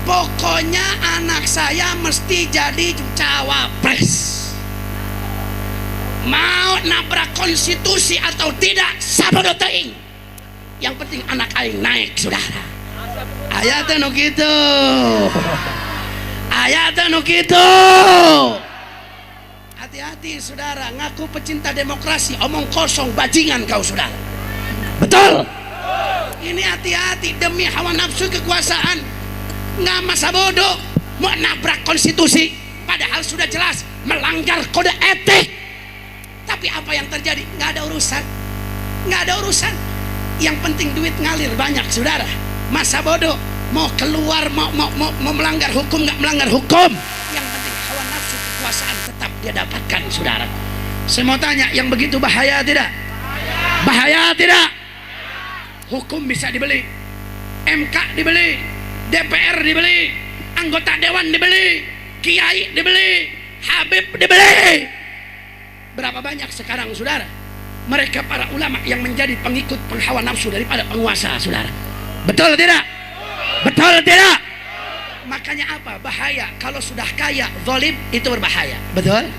Pokoknya anak saya mesti jadi cawapres. Mau nabrak konstitusi atau tidak, sabodo teuing. Yang penting anak aing naik, saudara. Aya teh nu kitu. Aya teh nu kitu. Hati-hati, saudara, ngaku pecinta demokrasi, omong kosong, bajingan kau, saudara. Betul? Ini hati-hati, demi hawa nafsu kekuasaan. Nggak masa bodoh mau nabrak konstitusi, padahal sudah jelas melanggar kode etik. Tapi apa yang terjadi? Nggak ada urusan, nggak ada urusan. Yang penting duit ngalir banyak, saudara. Masa bodoh mau keluar, mau melanggar hukum, nggak melanggar hukum. Yang penting hawa nafsu kekuasaan tetap dia dapatkan, saudara. Saya mau tanya, yang begitu bahaya tidak? Bahaya tidak? Hukum bisa dibeli, MK dibeli, DPR dibeli, anggota dewan dibeli, kiai dibeli, habib dibeli. Berapa banyak sekarang, saudara, mereka para ulama yang menjadi pengikut penghawa nafsu daripada penguasa, saudara. Betul tidak? Betul tidak? Makanya apa? Bahaya. Kalau sudah kaya zalim itu berbahaya. Betul?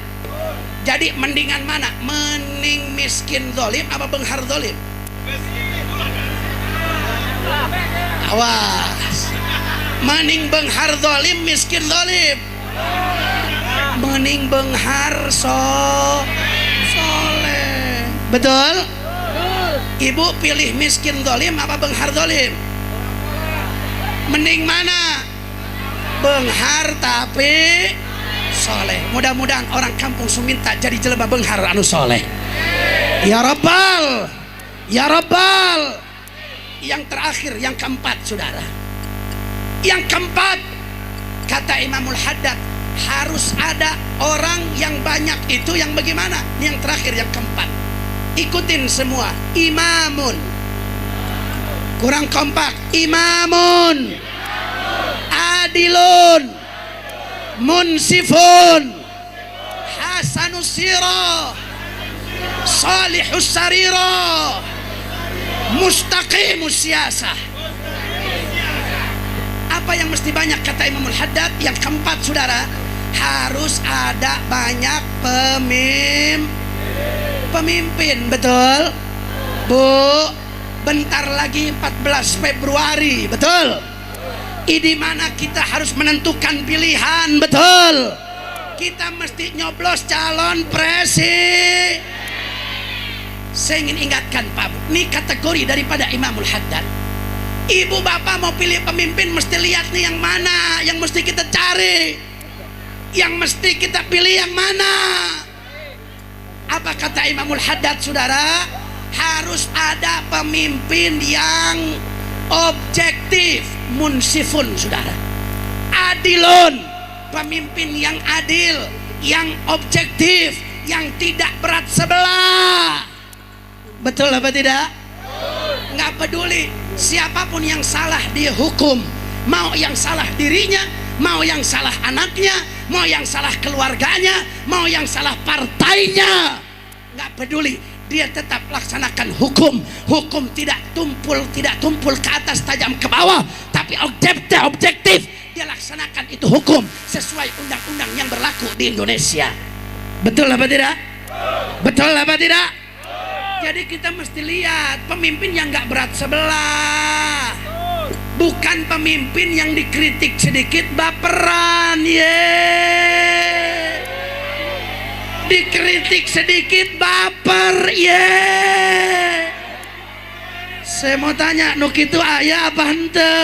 Jadi mendingan mana? Mending miskin zalim apa benghar zalim? Awas. Mending benghar zalim, miskin zalim. Mending benghar soleh. Betul? Ibu pilih miskin zalim apa benghar zalim? Mending mana? Benghar tapi soleh. Mudah-mudahan orang kampung Suminta jadi jelema benghar anu soleh. Ya Rabbal, ya Rabbal. Yang terakhir, yang keempat, saudara. Yang keempat, kata Imamul Haddad, harus ada orang yang banyak itu yang bagaimana? Yang terakhir, yang keempat. Ikutin semua. Imamun. Kurang kompak. Imamun. Adilun. Munsifun. Hasanus sirah. salihus sariro, mustaqimus siyasah. Apa yang mesti banyak kata Imamul Haddad? Yang keempat saudara, harus ada banyak pemimpin. Betul Bu? Bentar lagi 14 Februari, betul? Di mana kita harus menentukan pilihan, betul? Kita mesti nyoblos calon presiden. Saya ingin ingatkan Pak Bu, ini kategori daripada Imamul Haddad. Ibu bapak mau pilih pemimpin mesti lihat nih yang mana yang mesti kita cari, yang mesti kita pilih yang mana. Apa kata Imamul Haddad saudara? Harus ada pemimpin yang objektif, munsifun saudara, adilun, pemimpin yang adil, yang objektif, yang tidak berat sebelah. Betul apa tidak? Nggak peduli siapapun yang salah dia hukum, mau yang salah dirinya, mau yang salah anaknya, mau yang salah keluarganya, mau yang salah partainya, nggak peduli, dia tetap laksanakan hukum. Hukum tidak tumpul ke atas tajam ke bawah, tapi objektif dia laksanakan itu hukum sesuai undang-undang yang berlaku di Indonesia. Betul apa tidak? Betul apa tidak? Jadi kita mesti lihat pemimpin yang gak berat sebelah, bukan pemimpin yang dikritik sedikit baperan, dikritik sedikit baper, Saya mau tanya, nuk itu ayah apa hente?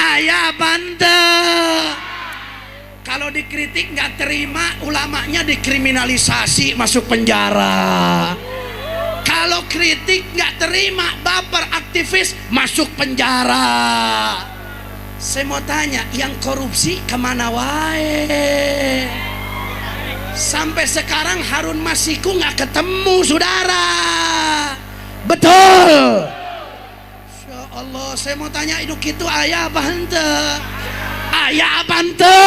Ayah apa hente? Kalau dikritik nggak terima, ulamanya dikriminalisasi, masuk penjara. Kalau kritik nggak terima, baper, aktivis, masuk penjara. Saya mau tanya, yang korupsi kemana wae? Sampai sekarang Harun Masiku nggak ketemu saudara. Betul. Ya Allah, saya mau tanya, hidup itu ayah apa hente? Ayah apa hente?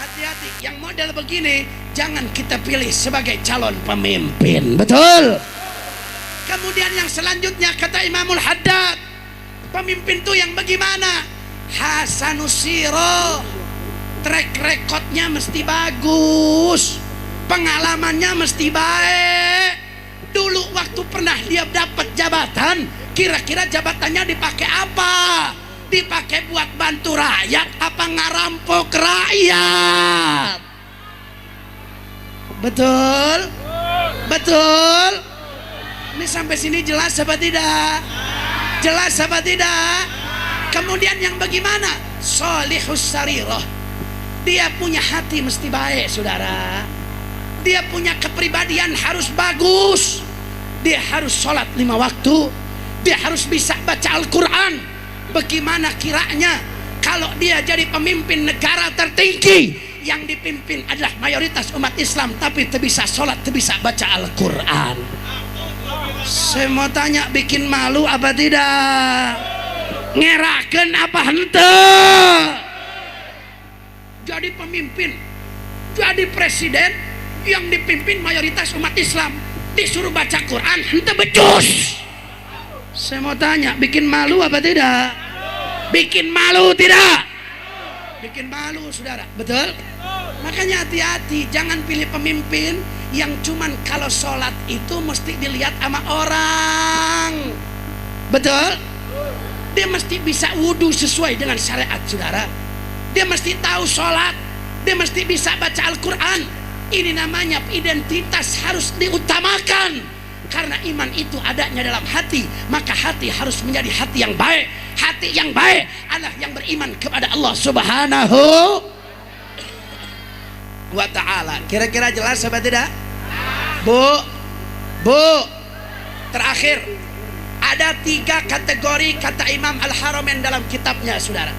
Hati-hati, yang model begini jangan kita pilih sebagai calon pemimpin. Betul. Kemudian yang selanjutnya kata Imamul Haddad, pemimpin itu yang bagaimana? Hasanus sirah, track recordnya mesti bagus, pengalamannya mesti baik. Dulu waktu pernah dia dapat jabatan, kira-kira jabatannya dipakai apa? Dipakai buat bantu rakyat apa ngarampok rakyat? Betul? Betul? Ini sampai sini jelas apa tidak? Jelas apa tidak? Kemudian yang bagaimana? Sholihus sarirah, dia punya hati mesti baik saudara. Dia punya kepribadian harus bagus. Dia harus sholat 5 waktu. Dia harus bisa baca Al-Quran. Bagaimana kiranya kalau dia jadi pemimpin negara tertinggi yang dipimpin adalah mayoritas umat Islam, tapi tidak bisa sholat, tidak bisa baca Al-Quran? Saya mau tanya, bikin malu apa tidak? Ngeraken apa hente? Jadi pemimpin, jadi presiden yang dipimpin mayoritas umat Islam, disuruh baca Quran, hente becus. Saya mau tanya, bikin malu apa tidak? Bikin malu tidak? Bikin malu saudara, betul? Makanya hati-hati, jangan pilih pemimpin yang cuman kalau sholat itu mesti dilihat sama orang. Betul? Dia mesti bisa wudhu sesuai dengan syariat saudara. Dia mesti tahu sholat, dia mesti bisa baca Al-Quran. Ini namanya identitas harus diutamakan. Karena iman itu adanya dalam hati, maka hati harus menjadi hati yang baik. Hati yang baik adalah yang beriman kepada Allah Subhanahu wa ta'ala. Kira-kira jelas apa tidak? Bu, terakhir ada 3 kategori kata Imam Al-Haramain dalam kitabnya saudara.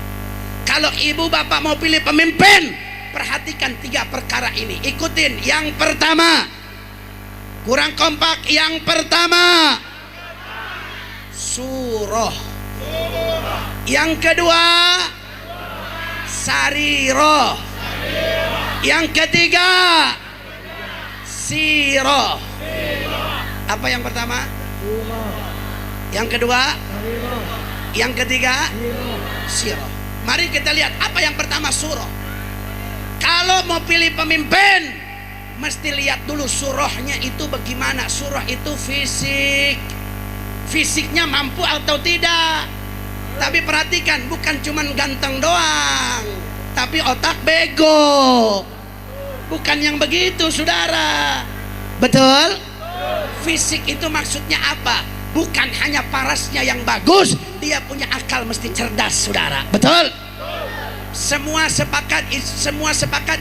Kalau ibu bapak mau pilih pemimpin, perhatikan 3 perkara ini, ikutin. Yang pertama, kurang kompak. Yang pertama, surah. Yang kedua, sariroh. Yang ketiga, Siro. Apa yang pertama? Yang kedua? Yang ketiga? Siro. Mari kita lihat apa yang pertama, suro. Kalau mau pilih pemimpin, mesti lihat dulu surohnya itu bagaimana. Suroh itu fisik, fisiknya mampu atau tidak. Tapi perhatikan, bukan cuman ganteng doang, tapi otak bego. Bukan yang begitu, saudara. Betul? Fisik itu maksudnya apa? Bukan hanya parasnya yang bagus, dia punya akal mesti cerdas, saudara. Betul? Semua sepakat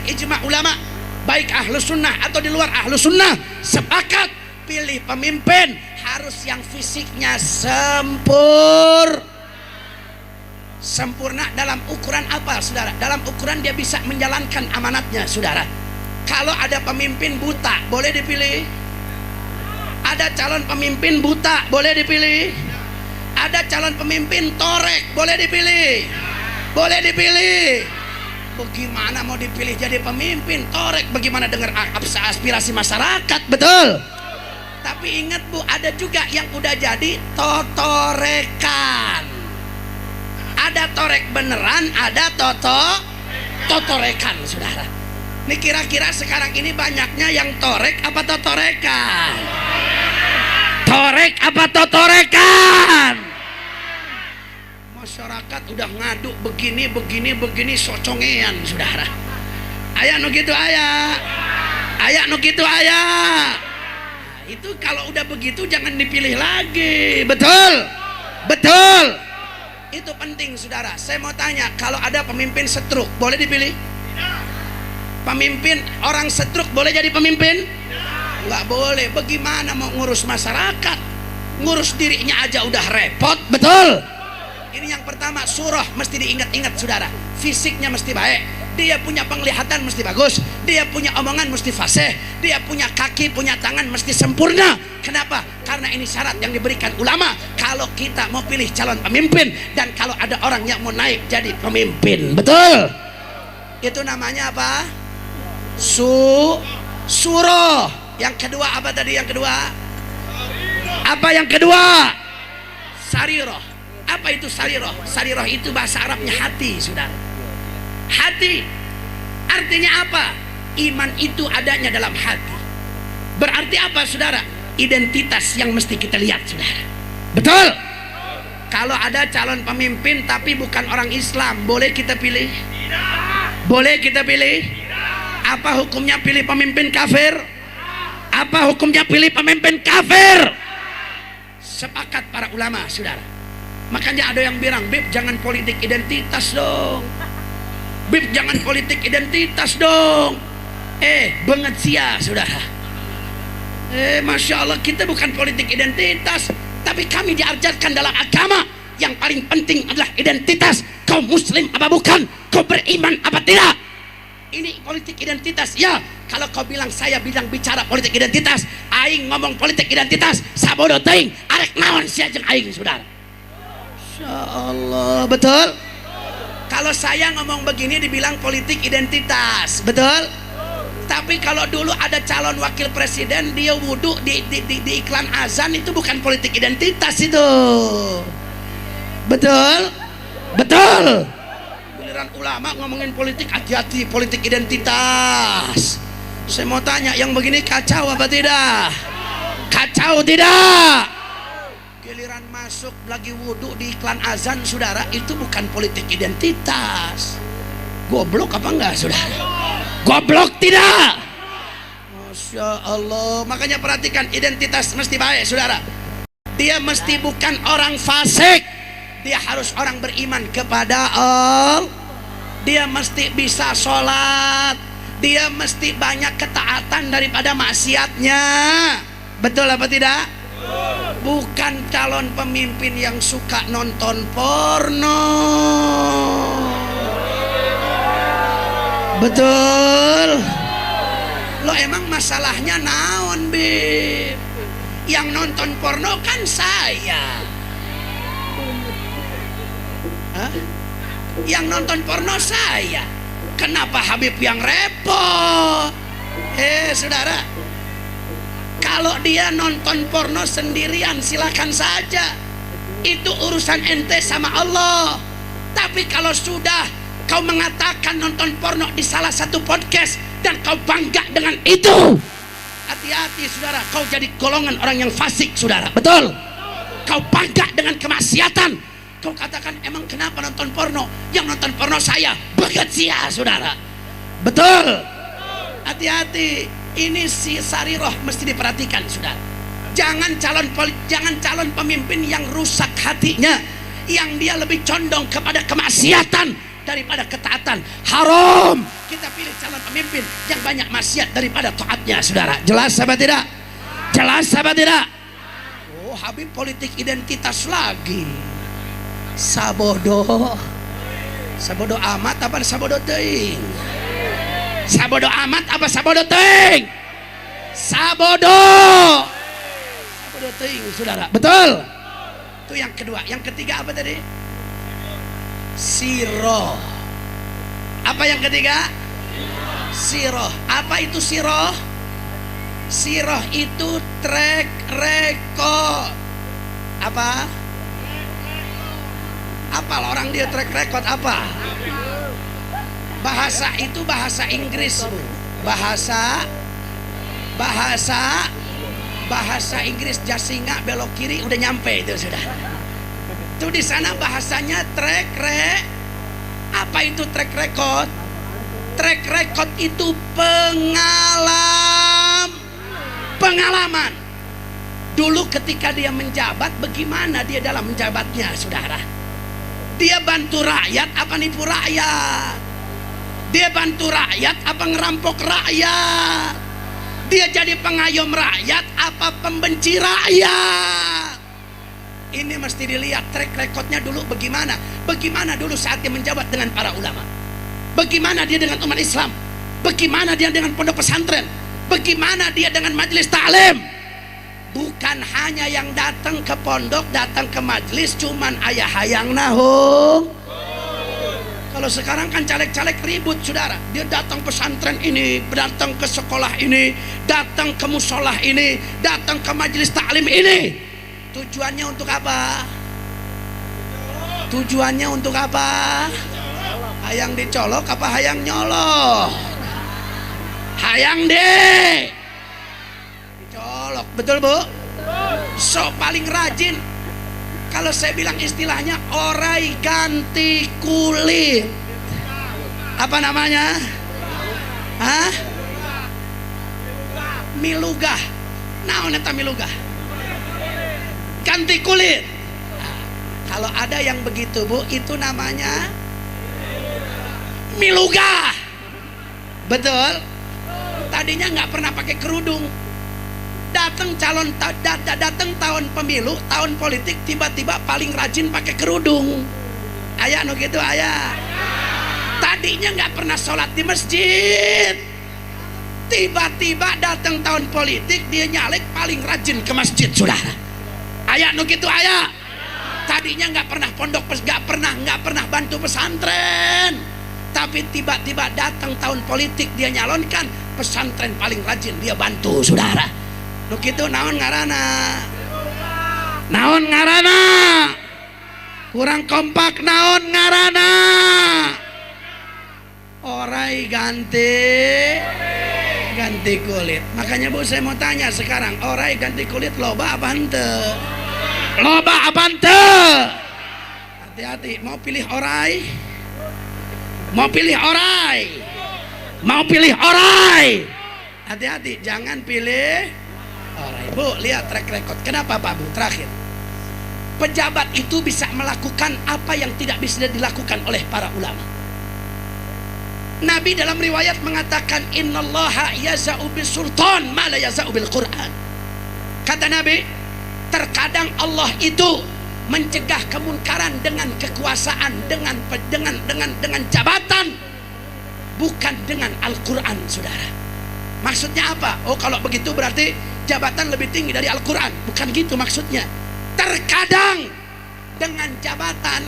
ijma ulama, baik ahlus sunnah atau di luar ahlus sunnah, sepakat pilih pemimpin harus yang fisiknya sempurna dalam ukuran apa, saudara? Dalam ukuran dia bisa menjalankan amanatnya, saudara. Kalau ada pemimpin buta, boleh dipilih. Ada calon pemimpin buta, boleh dipilih. Ada calon pemimpin torek, boleh dipilih. Boleh dipilih. Bagaimana mau dipilih jadi pemimpin torek? Bagaimana dengar aspirasi masyarakat? Betul. Tapi ingat Bu, ada juga yang udah jadi totorekan. Ada torek beneran, ada totorekan, saudara. Ini kira-kira sekarang ini banyaknya yang torek apa totorekan? Torek apa totorekan? Masyarakat udah ngadu begini socongean, saudara. Ayah nu gitu ayah. Ayah nu gitu ayah. Nah, itu kalau udah begitu jangan dipilih lagi. Betul? Betul. Itu penting, saudara. Saya mau tanya, kalau ada pemimpin setruk, boleh dipilih? Pemimpin orang setruk boleh jadi pemimpin? Nggak boleh. Bagaimana mau ngurus masyarakat? Ngurus dirinya aja udah repot. Betul? Ini yang pertama, surah mesti diingat-ingat, saudara. Fisiknya mesti baik, dia punya penglihatan mesti bagus, dia punya omongan mesti fasih, dia punya kaki, punya tangan mesti sempurna. Kenapa? Karena ini syarat yang diberikan ulama kalau kita mau pilih calon pemimpin dan kalau ada orang yang mau naik jadi pemimpin. Betul? Itu namanya apa? Surah. Yang kedua apa tadi? Yang kedua apa? Yang kedua sariroh. Apa itu sariroh? Sariroh itu bahasa Arabnya hati, saudara. Hati artinya apa? Iman itu adanya dalam hati. Berarti apa, saudara? Identitas yang mesti kita lihat, saudara. Betul? Kalau ada calon pemimpin tapi bukan orang Islam, boleh kita pilih? Boleh kita pilih? Apa hukumnya pilih pemimpin kafir? Apa hukumnya pilih pemimpin kafir? Sepakat para ulama, saudara. Makanya ada yang bilang, Bib jangan politik identitas dong. Bib jangan politik identitas dong. Banget sia, saudara. Masya Allah, kita bukan politik identitas, tapi kami diajarkan dalam agama yang paling penting adalah identitas. Kau muslim apa bukan? Kau beriman apa tidak? Ini politik identitas. Ya, kalau kau bilang saya bicara politik identitas, aing ngomong politik identitas, sabodo teuing, arek naon sia jeung aing, saudara. Masya Allah. Betul? Kalau saya ngomong begini dibilang politik identitas. Betul? Tapi kalau dulu ada calon wakil presiden, dia wudhu di iklan azan, itu bukan politik identitas itu. Betul? Betul? Giliran ulama ngomongin politik, hati-hati politik identitas. Saya mau tanya, yang begini kacau apa tidak? Kacau tidak? Giliran masuk lagi wudhu di iklan azan, saudara, itu bukan politik identitas. Goblok apa enggak, saudara? Goblok tidak? Masya Allah. Makanya perhatikan, identitas mesti baik, saudara. Dia mesti bukan orang fasik, dia harus orang beriman kepada Allah. Dia mesti bisa sholat, dia mesti banyak ketaatan daripada maksiatnya. Betul apa tidak? Bukan calon pemimpin yang suka nonton porno. Betul? Lo emang masalahnya naon, Bib? Yang nonton porno kan saya. Hah? Yang nonton porno saya. Kenapa Habib yang repot? Saudara, Kalau dia nonton porno sendirian silakan saja, itu urusan ente sama Allah. Tapi kalau sudah kau mengatakan nonton porno di salah satu podcast dan kau bangga dengan itu, hati-hati saudara, kau jadi golongan orang yang fasik saudara. Betul? Kau bangga dengan kemaksiatan, kau katakan emang kenapa nonton porno? Yang nonton porno saya bekerja saudara. Betul? Hati-hati, ini si Sariroh mesti diperhatikan saudara. Jangan calon pemimpin yang rusak hatinya, yang dia lebih condong kepada kemaksiatan daripada ketaatan. Haram kita pilih calon pemimpin yang banyak maksiat daripada taatnya saudara. Jelas apa tidak? Jelas apa tidak? Oh, Habib politik identitas lagi. Sabodo amat apa sabodo teuing? Sabodo amat apa sabodo teuing? Sabodo teuing saudara. Betul? Itu yang kedua. Yang ketiga apa tadi? Siroh. Apa yang ketiga? Siroh. Apa itu siroh? Siroh itu track record. Apa? Apa orang dia track record apa? Bahasa itu bahasa Inggris Bu. Bahasa Inggris Jasinga belok kiri udah nyampe itu sudah. Itu di sana bahasanya apa itu track record? Track record itu pengalaman. Dulu ketika dia menjabat, bagaimana dia dalam menjabatnya saudara? Dia bantu rakyat apa nipu rakyat? Dia bantu rakyat apa ngerampok rakyat? Dia jadi pengayom rakyat apa pembenci rakyat? Ini mesti dilihat track recordnya dulu bagaimana. Bagaimana dulu saat dia menjabat dengan para ulama. Bagaimana dia dengan umat Islam. Bagaimana dia dengan pondok pesantren. Bagaimana dia dengan majelis taklim. Bukan hanya yang datang ke pondok, datang ke majelis cuman ayah hayang nahung. Kalau sekarang kan caleg-caleg ribut saudara. Dia datang pesantren ini, datang ke sekolah ini, datang ke musolah ini, datang ke majelis taklim ini. Tujuannya untuk apa? Tujuannya untuk apa? Hayang dicolok apa hayang nyolok? Hayang deh dicolok. Betul Bu? So paling rajin, kalau saya bilang istilahnya orai ganti kulit. Apa namanya? Hah? Milugah. Naon eta milugah? Ganti kulit. Nah, kalau ada yang begitu Bu, itu namanya milugah. Betul? Tadinya nggak pernah pakai kerudung. Datang tahun pemilu, tahun politik, tiba-tiba paling rajin pakai kerudung. Ayah no gitu ayah. Tadinya nggak pernah sholat di masjid, tiba-tiba datang tahun politik dia nyalek paling rajin ke masjid saudara. Ayah no gitu ayah. Tadinya nggak pernah pondok, nggak pernah bantu pesantren, tapi tiba-tiba datang tahun politik dia nyalonkan pesantren paling rajin dia bantu saudara. Nu kitu naon ngaranna? Naon ngaranna? Kurang kompak naon ngaranna? Orai ganti kulit. Makanya Bu saya mau tanya sekarang, orai ganti kulit loba apa henteu? Loba apa henteu? Hati-hati, mau pilih orai? Mau pilih orai? Mau pilih orai? Hati-hati, jangan pilih orai. Bu, lihat track record. Kenapa Pak Bu? Terakhir, pejabat itu bisa melakukan apa yang tidak bisa dilakukan oleh para ulama. Nabi dalam riwayat mengatakan innallaha yaza'u bisultan ma la yaza'u bil Quran. Kata Nabi, terkadang Allah itu mencegah kemungkaran dengan kekuasaan, dengan jabatan, bukan dengan Al-Quran saudara. Maksudnya apa? Oh kalau begitu berarti jabatan lebih tinggi dari Al-Quran. Bukan gitu maksudnya. Terkadang dengan jabatan,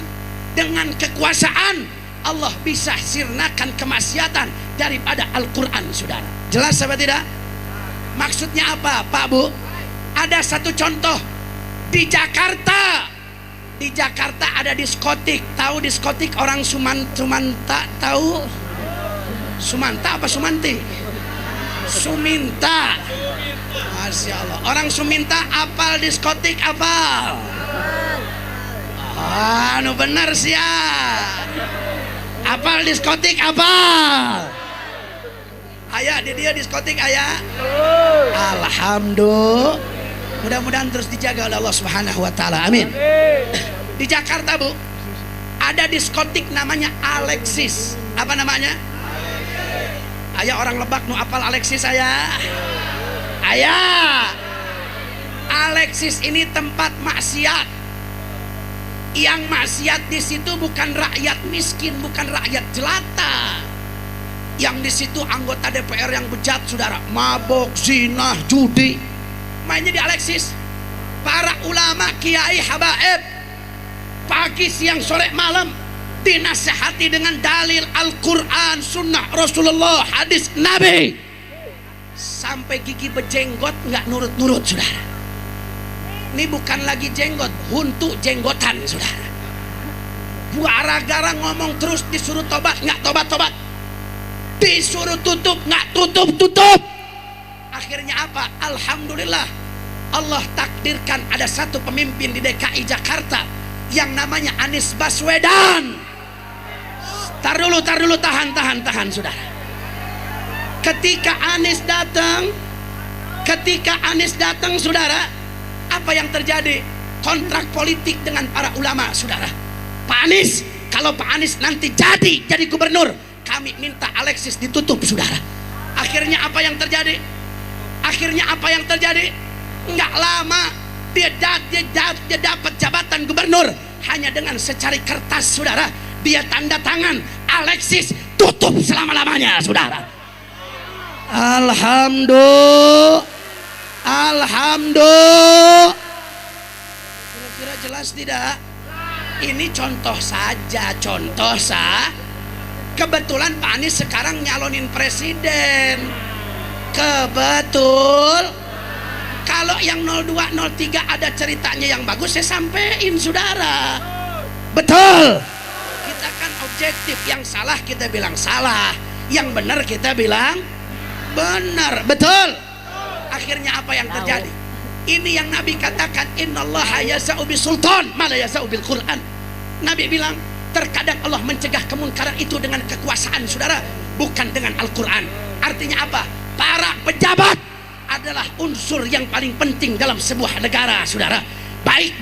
dengan kekuasaan, Allah bisa sirnakan kemaksiatan daripada Al-Quran saudara. Jelas apa tidak? Maksudnya apa Pak Bu? Ada satu contoh di Jakarta. Di Jakarta ada diskotik. Tahu diskotik orang Sumanta tahu? Sumanta apa Sumanti? Suminta. Masya Allah. Orang Suminta apal diskotik apal. Anu bener sih ya. Apal diskotik apal. Ayah di dia diskotik ayah. Alhamdulillah. Mudah-mudahan terus dijaga oleh Allah Subhanahu wa taala. Amin. Di Jakarta Bu, ada diskotik namanya Alexis. Apa namanya? Ayah orang Lebak nu apal Alexis ayah. Ayah. Alexis ini tempat maksiat. Yang maksiat di situ bukan rakyat miskin, bukan rakyat jelata. Yang di situ anggota DPR yang bejat, saudara, mabok, zina, judi. Mainnya di Alexis. Para ulama, kiai, habaib, pagi, siang, sore, malam dinasehati dengan dalil Al-Quran, sunnah Rasulullah, hadis Nabi. Sampai gigi bejenggot nggak nurut-nurut, saudara. Ini bukan lagi jenggot, huntu jenggotan, saudara. Gara-gara ngomong terus disuruh tobat nggak tobat-tobat, disuruh tutup nggak tutup-tutup. Akhirnya apa? Alhamdulillah, Allah takdirkan ada satu pemimpin di DKI Jakarta yang namanya Anies Baswedan. Tar dulu, tahan, saudara. Ketika Anies datang, saudara, apa yang terjadi? Kontrak politik dengan para ulama, saudara. Pak Anies, kalau Pak Anies nanti jadi gubernur, kami minta Alexis ditutup, saudara. Akhirnya apa yang terjadi? Nggak lama dia dapat jabatan gubernur hanya dengan secari kertas, saudara. Dia tanda tangan, Alexis tutup selama-lamanya, saudara. Alhamdulillah. Kira-kira jelas tidak? Ini contoh saja. Kebetulan Pak Anies sekarang nyalonin presiden. Kebetul. Kalau yang 02, 03 ada ceritanya yang bagus, saya sampein, saudara. Betul. Kita kan objektif. Yang salah kita bilang salah, yang benar kita bilang benar. Betul. Akhirnya apa yang terjadi? Ini yang Nabi katakan, innallaha yasa'u bisultan ma la yasa'u bil Quran. Nabi bilang, terkadang Allah mencegah kemunkaran itu dengan kekuasaan, saudara, bukan dengan Al-Quran. Artinya apa? Para pejabat adalah unsur yang paling penting dalam sebuah negara, saudara. Baik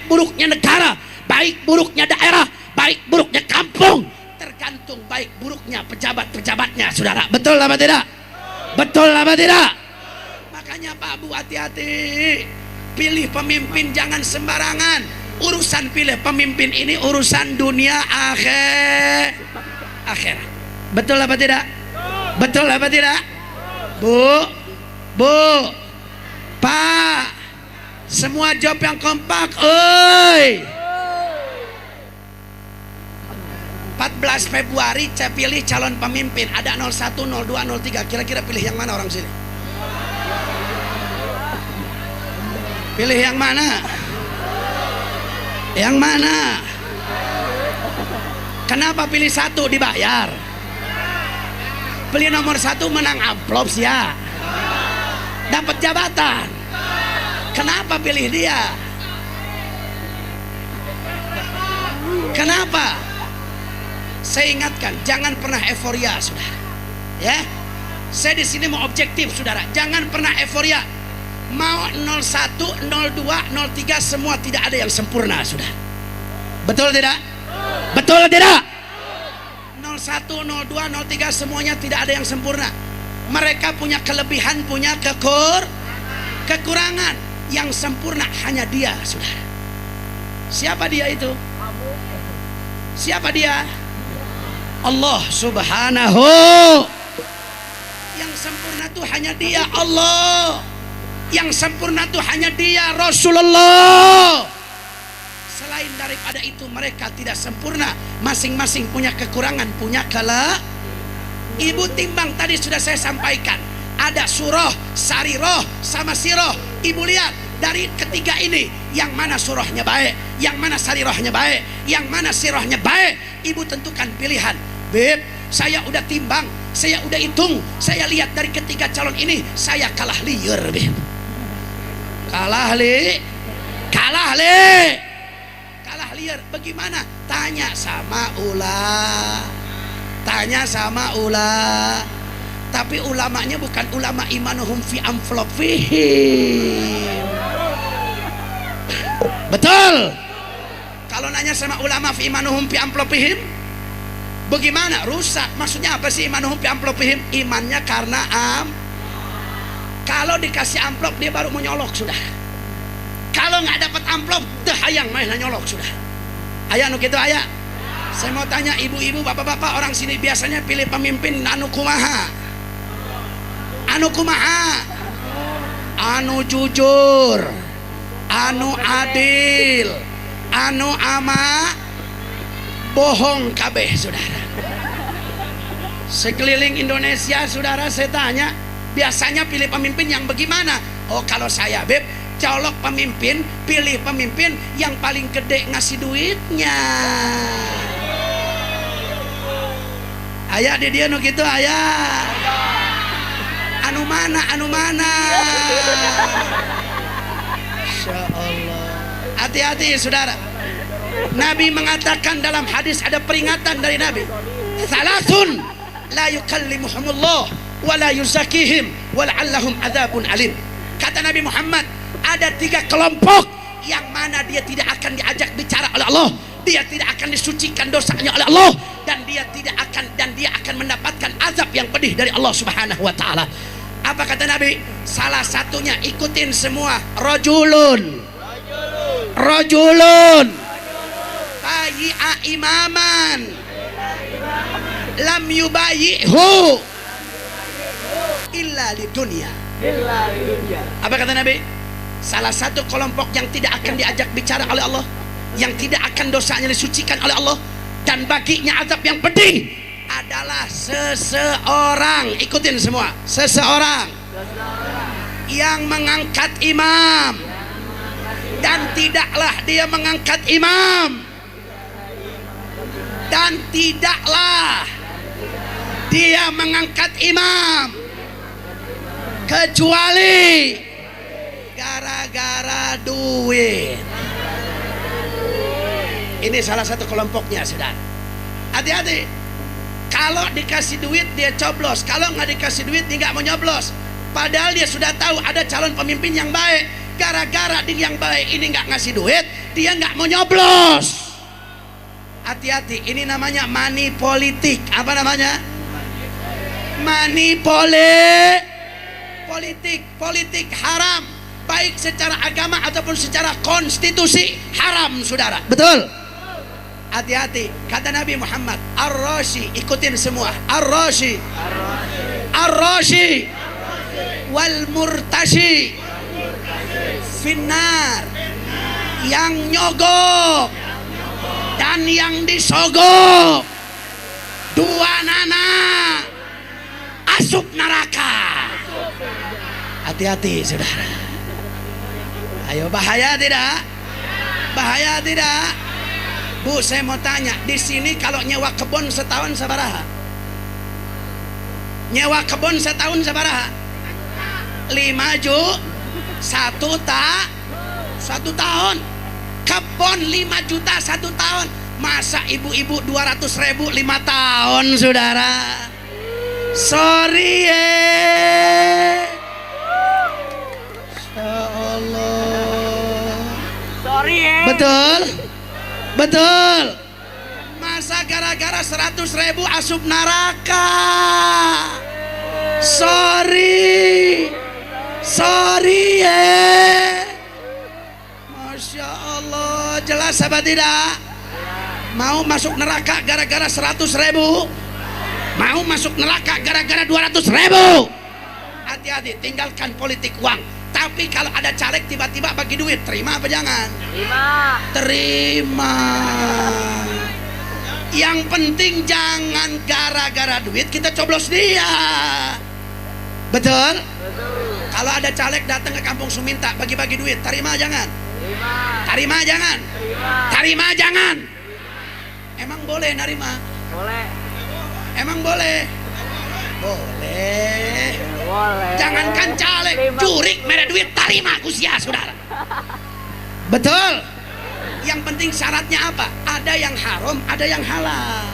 buruknya negara, baik buruknya daerah, baik buruknya kampung, tergantung baik buruknya pejabat-pejabatnya, saudara. Betul apa tidak? Makanya Pak Bu, hati-hati. Pilih pemimpin jangan sembarangan. Urusan pilih pemimpin ini urusan dunia akhirat. Betul apa tidak? Bu, Pak, semua jawab yang kompak. Oi. 14 Februari saya pilih calon pemimpin. Ada 01, 02, 03. Kira-kira pilih yang mana orang sini? Pilih yang mana? Kenapa pilih 1 dibayar? Pilih nomor 1 menang amplop ya. Dapat jabatan. Kenapa pilih dia? Kenapa? Saya ingatkan, jangan pernah euforia, saudara. Ya, saya di sini mau objektif, saudara. Jangan pernah euforia. Mau 01, 02, 03 semua tidak ada yang sempurna, saudara. Betul tidak? 01, 02, 03 semuanya tidak ada yang sempurna. Mereka punya kelebihan, punya kekurangan. Yang sempurna hanya dia, saudara. Siapa dia itu? Siapa dia? Allah Subhanahu. Yang sempurna itu hanya dia, Allah. Yang sempurna itu hanya dia, Rasulullah. Selain daripada itu mereka tidak sempurna. Masing-masing punya kekurangan, punya Ibu timbang tadi sudah saya sampaikan. Ada surah, sariroh, sama siroh. Ibu lihat dari ketiga ini, yang mana surahnya baik, yang mana sarirohnya baik, yang mana sirohnya baik. Ibu tentukan pilihan. Beb, saya udah timbang, saya udah hitung, saya lihat dari ketiga calon ini, saya kalah liar, Beb. Kalah liar. Bagaimana? Tanya sama ulah. Tapi ulamanya bukan ulama imanuhum fi amflopihim. Betul. Kalau nanya sama ulama fi imanuhum fi amflopihim, bagaimana? Rusak. Maksudnya apa sih imanuhum fi amflopihim? Imannya karena kalau dikasih amplop dia baru mau nyolok sudah. Kalau nggak dapat amplop, dah hayang main nyolok sudah. Ayah nu gitu ayah. Saya mau tanya ibu-ibu, bapak-bapak, orang sini biasanya pilih pemimpin anu kumaha? Anu jujur, anu adil, anu bohong kabeh, saudara. Sekeliling Indonesia, saudara, saya tanya, biasanya pilih pemimpin yang bagaimana? Oh, kalau saya, Beb, colok pemimpin, pilih pemimpin yang paling gede ngasih duitnya. Ayah di dia nu gitu, ayah. Anu mana? Insya Allah. Hati-hati, saudara. Nabi mengatakan dalam hadis, ada peringatan dari Nabi. Salasun la yukallimuhumullah wa la yuzakihim wa la'allahum adzabun alim. Kata Nabi Muhammad, ada 3 kelompok yang mana dia tidak akan diajak bicara oleh Allah, dia tidak akan disucikan dosanya oleh Allah, dan dia akan mendapatkan azab yang pedih dari Allah Subhanahu wa taala. Apa kata Nabi? Salah satunya, ikutin semua, rajulun bayi'a imaman lam yubayi'hu illa lidunya. Apa kata Nabi? Salah satu kelompok yang tidak akan diajak bicara oleh Allah, yang tidak akan dosanya disucikan oleh Allah, dan baginya azab yang pedih adalah seseorang, ikutin semua, seseorang yang mengangkat imam, dan tidaklah dia mengangkat imam, dan tidaklah dia mengangkat imam kecuali gara-gara duit. Ini salah satu kelompoknya, saudara. Hati-hati. Kalau dikasih duit dia coblos, kalau nggak dikasih duit dia nggak mau nyoblos. Padahal dia sudah tahu ada calon pemimpin yang baik. Gara-gara dia yang baik ini nggak ngasih duit, dia nggak mau nyoblos. Hati-hati. Ini namanya money politik. Apa namanya? Money politik haram, baik secara agama ataupun secara konstitusi haram, saudara. Betul. Hati-hati. Kata Nabi Muhammad, ar-rashi, ikutin semua, ar-rashi wal murtashi finnar, yang nyogok dan yang disogok, dua nana asup neraka. Hati-hati, saudara. Ayo, bahaya tidak? Bahaya tidak? Bu, saya mau tanya, di sini kalau nyewa kebun setahun sabaraha? Nyewa kebun setahun sabaraha? 5 juta satu tahun. Kebun 5 juta 1 tahun. Masa ibu-ibu 200.000 5 tahun, saudara? Sorry ya Allah. Sorry Betul. Masa gara-gara 100.000 asup neraka? Sorry Masya Allah. Jelas apa tidak? Mau masuk neraka gara-gara 100.000? Mau masuk neraka gara-gara 200.000? Hati-hati, tinggalkan politik uang. Tapi kalau ada caleg tiba-tiba bagi duit, terima apa jangan? Terima. Yang penting jangan gara-gara duit kita coblos dia. Betul? Kalau ada caleg datang ke Kampung Suminta bagi-bagi duit, terima jangan? Terima jangan? Terima jangan? Emang boleh narima? Boleh. Emang boleh? Boleh. Boleh. Jangankan caleg, jurik merek duit, terima kusia saudara. Betul? Yang penting syaratnya apa? Ada yang haram, ada yang halal.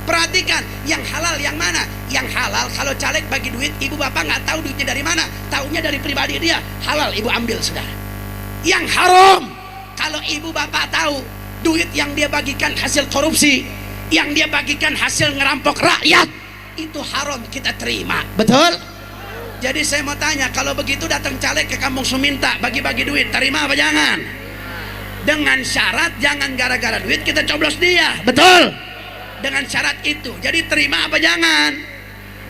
Perhatikan, yang halal yang mana? Yang halal kalau caleg bagi duit, ibu bapak nggak tahu duitnya dari mana, taunya dari pribadi dia, halal ibu ambil saudara. Yang haram, kalau ibu bapak tahu duit yang dia bagikan hasil korupsi, yang dia bagikan hasil ngerampok rakyat, itu haram kita terima. Betul? Jadi saya mau tanya, kalau begitu datang caleg ke Kampung Suminta bagi-bagi duit, terima apa jangan? Dengan syarat jangan gara-gara duit kita coblos dia. Betul? Dengan syarat itu. Jadi terima apa jangan?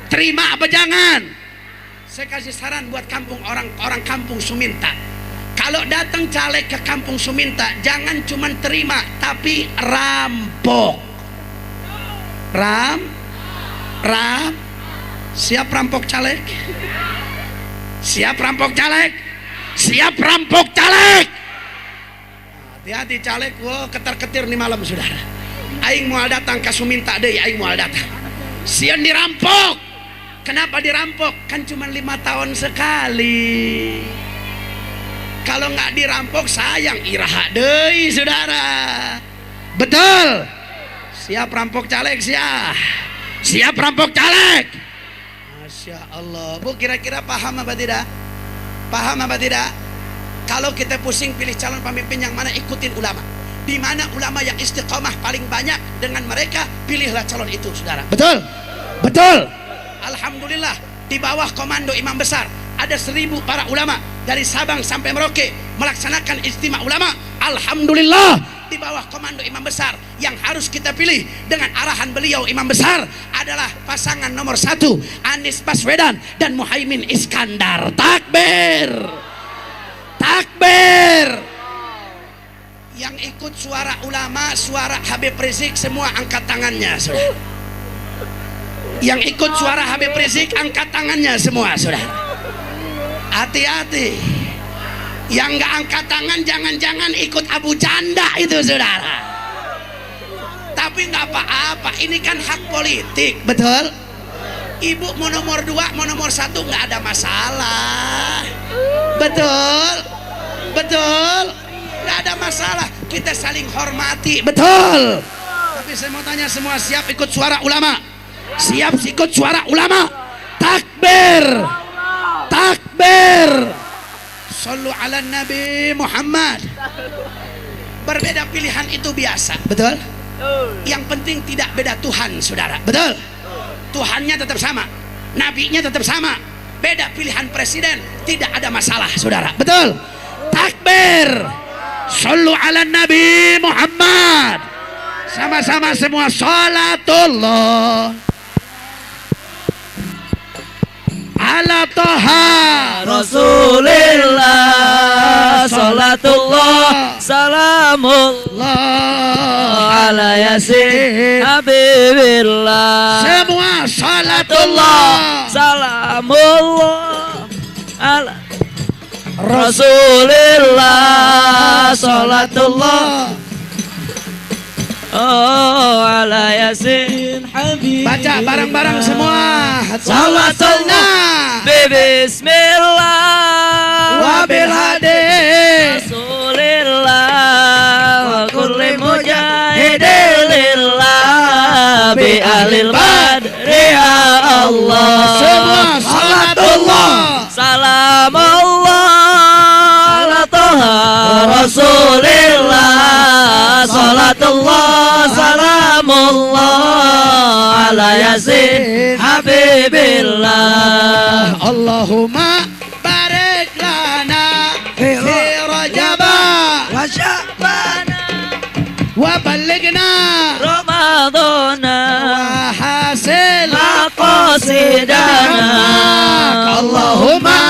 Terima apa jangan? Saya kasih saran buat orang Kampung Suminta. Kalau datang caleg ke Kampung Suminta, jangan cuma terima, tapi rampok. Siap rampok caleg? Siap rampok caleg? Siap rampok caleg? Hati-hati caleg, wah ketar-ketir nih malam saudara. Aing mual datang ke Suminta deh, aing mual datang. Sian dirampok. Kenapa dirampok? Kan cuma 5 tahun sekali. Kalau nggak dirampok sayang iraha deui saudara. Betul? Siap rampok caleg siap. Siap rampok caleg. Masya Allah. Bu kira-kira paham apa tidak? Paham apa tidak? Kalau kita pusing pilih calon pemimpin yang mana, ikutin ulama. Di mana ulama yang istiqomah paling banyak, dengan mereka pilihlah calon itu saudara. Betul? Betul? Alhamdulillah di bawah komando imam besar ada 1000 para ulama dari Sabang sampai Merauke melaksanakan istimewa ulama. Alhamdulillah di bawah komando imam besar. Yang harus kita pilih dengan arahan beliau imam besar adalah pasangan nomor 1 Anies Baswedan dan Muhaimin Iskandar. Takbir, takbir. Yang ikut suara ulama, suara Habib Rizik, semua angkat tangannya saudara. Yang ikut suara Habib Rizik angkat tangannya semua saudara. Hati-hati, yang nggak angkat tangan jangan-jangan ikut Abu Janda itu saudara. Tapi nggak apa-apa, ini kan hak politik. Betul? Ibu mau nomor 2 mau nomor 1 nggak ada masalah. Betul? Betul? Nggak ada masalah, kita saling hormati. Betul? Tapi saya mau tanya semua, siap ikut suara ulama? Siap ikut suara ulama? Takbir, takbir. Sallu ala Nabi Muhammad. Berbeda pilihan itu biasa. Betul? Yang penting tidak beda Tuhan saudara. Betul? Tuhannya tetap sama, nabinya tetap sama. Beda pilihan presiden, tidak ada masalah saudara. Betul? Takbir. Sallu ala Nabi Muhammad. Sama-sama semua salatullah ala Toha Rasulillah, salatullah, salamullah ala yasin habibillah. Semua salatullah salamullah ala Rasulillah, salatullah ala yasin habib. Baca bareng-bareng semua. Salatullah bismillah wa bil hadis Rasulillah wa kulli mujahidin lillah bi ahlil badri ya Allah. Semua salatullah salamullah ala Toha Rasulillah, salatullah salamullah ala yasin habibillah. Allahumma barik lana fi rajaba wa sya'bana wa ballighna ramadana wa hasil maqasidana. Allahumma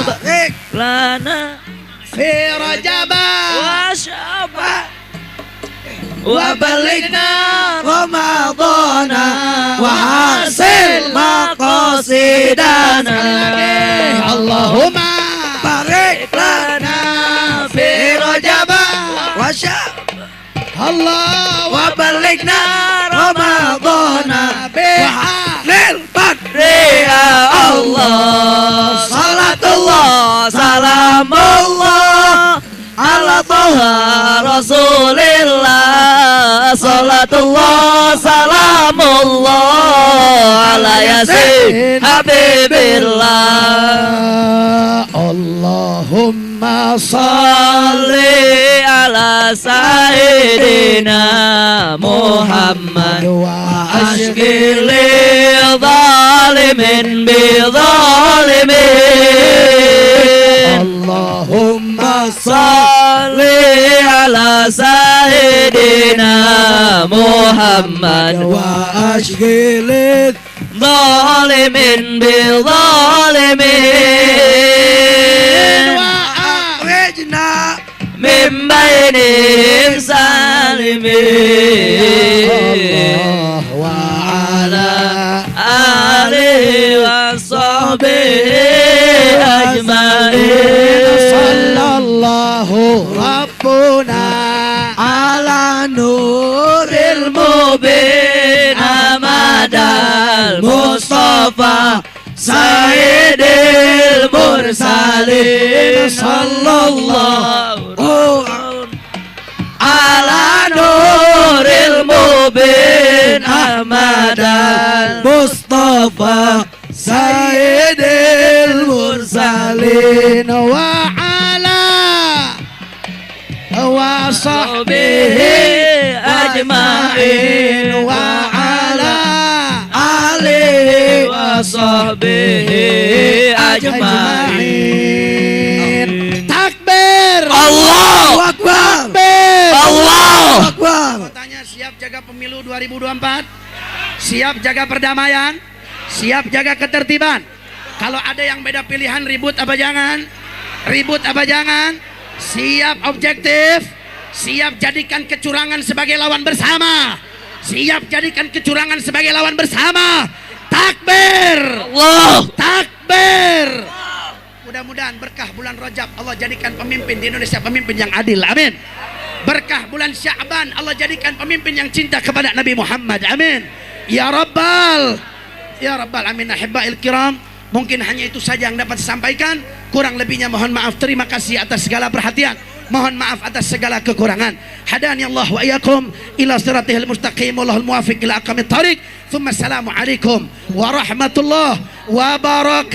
barik lana fi rajaba wa sya'bana wa balighna ramadana wa hasil maqasidana. qasidana Allahumma barik lana fi Rajab wa Allah wa balighna Ramadana bihalil badri ya Allah salatullah salamullah ala Taha Rasulillah salatullah salamullah ala Yasin Habibillah Allahumma salli ala Sayyidina Muhammad wa ashkili zalimin bi zalimin Allahumma salli ala Sayyidina Muhammad wa ashghilid zalimin bi zalimin wa akhrijna min bainihim salimin wa ala alihi wa sahbihi ajma'in sallallahu rabbuna ala nuril mubin amadal Mustafa Sayyidil Mursalin sallallahu ala nuril mubin Ahmadal Mustafa Sayyidil Mursalin wa ala wa sahbihi ajma'in wa ala alihi wa sahbihi ajma'in. Takbir Allahu Akbar Allahu Akbar. Tanya, siap jaga pemilu 2024? Siap jaga perdamaian? Siap jaga ketertiban? Kalau ada yang beda pilihan, ribut apa jangan? Ribut apa jangan? Siap objektif? Siap jadikan kecurangan sebagai lawan bersama? Siap jadikan kecurangan sebagai lawan bersama? Takbir Allah. Takbir. Mudah-mudahan berkah bulan Rajab Allah jadikan pemimpin di Indonesia pemimpin yang adil, amin. Berkah bulan Sya'ban Allah jadikan pemimpin yang cinta kepada Nabi Muhammad, amin. Ya Rabbal amin. Ahibba'il kiram, mungkin hanya itu saja yang dapat disampaikan. Kurang lebihnya mohon maaf. Terima kasih atas segala perhatian. Mohon maaf atas segala kekurangan. Hadani Allah wa iyyakum ila siratil mustaqim wallahul muwaffiq ila aqwamit thariq. Tsumma assalamu alaikum warahmatullahi wabarakatuh.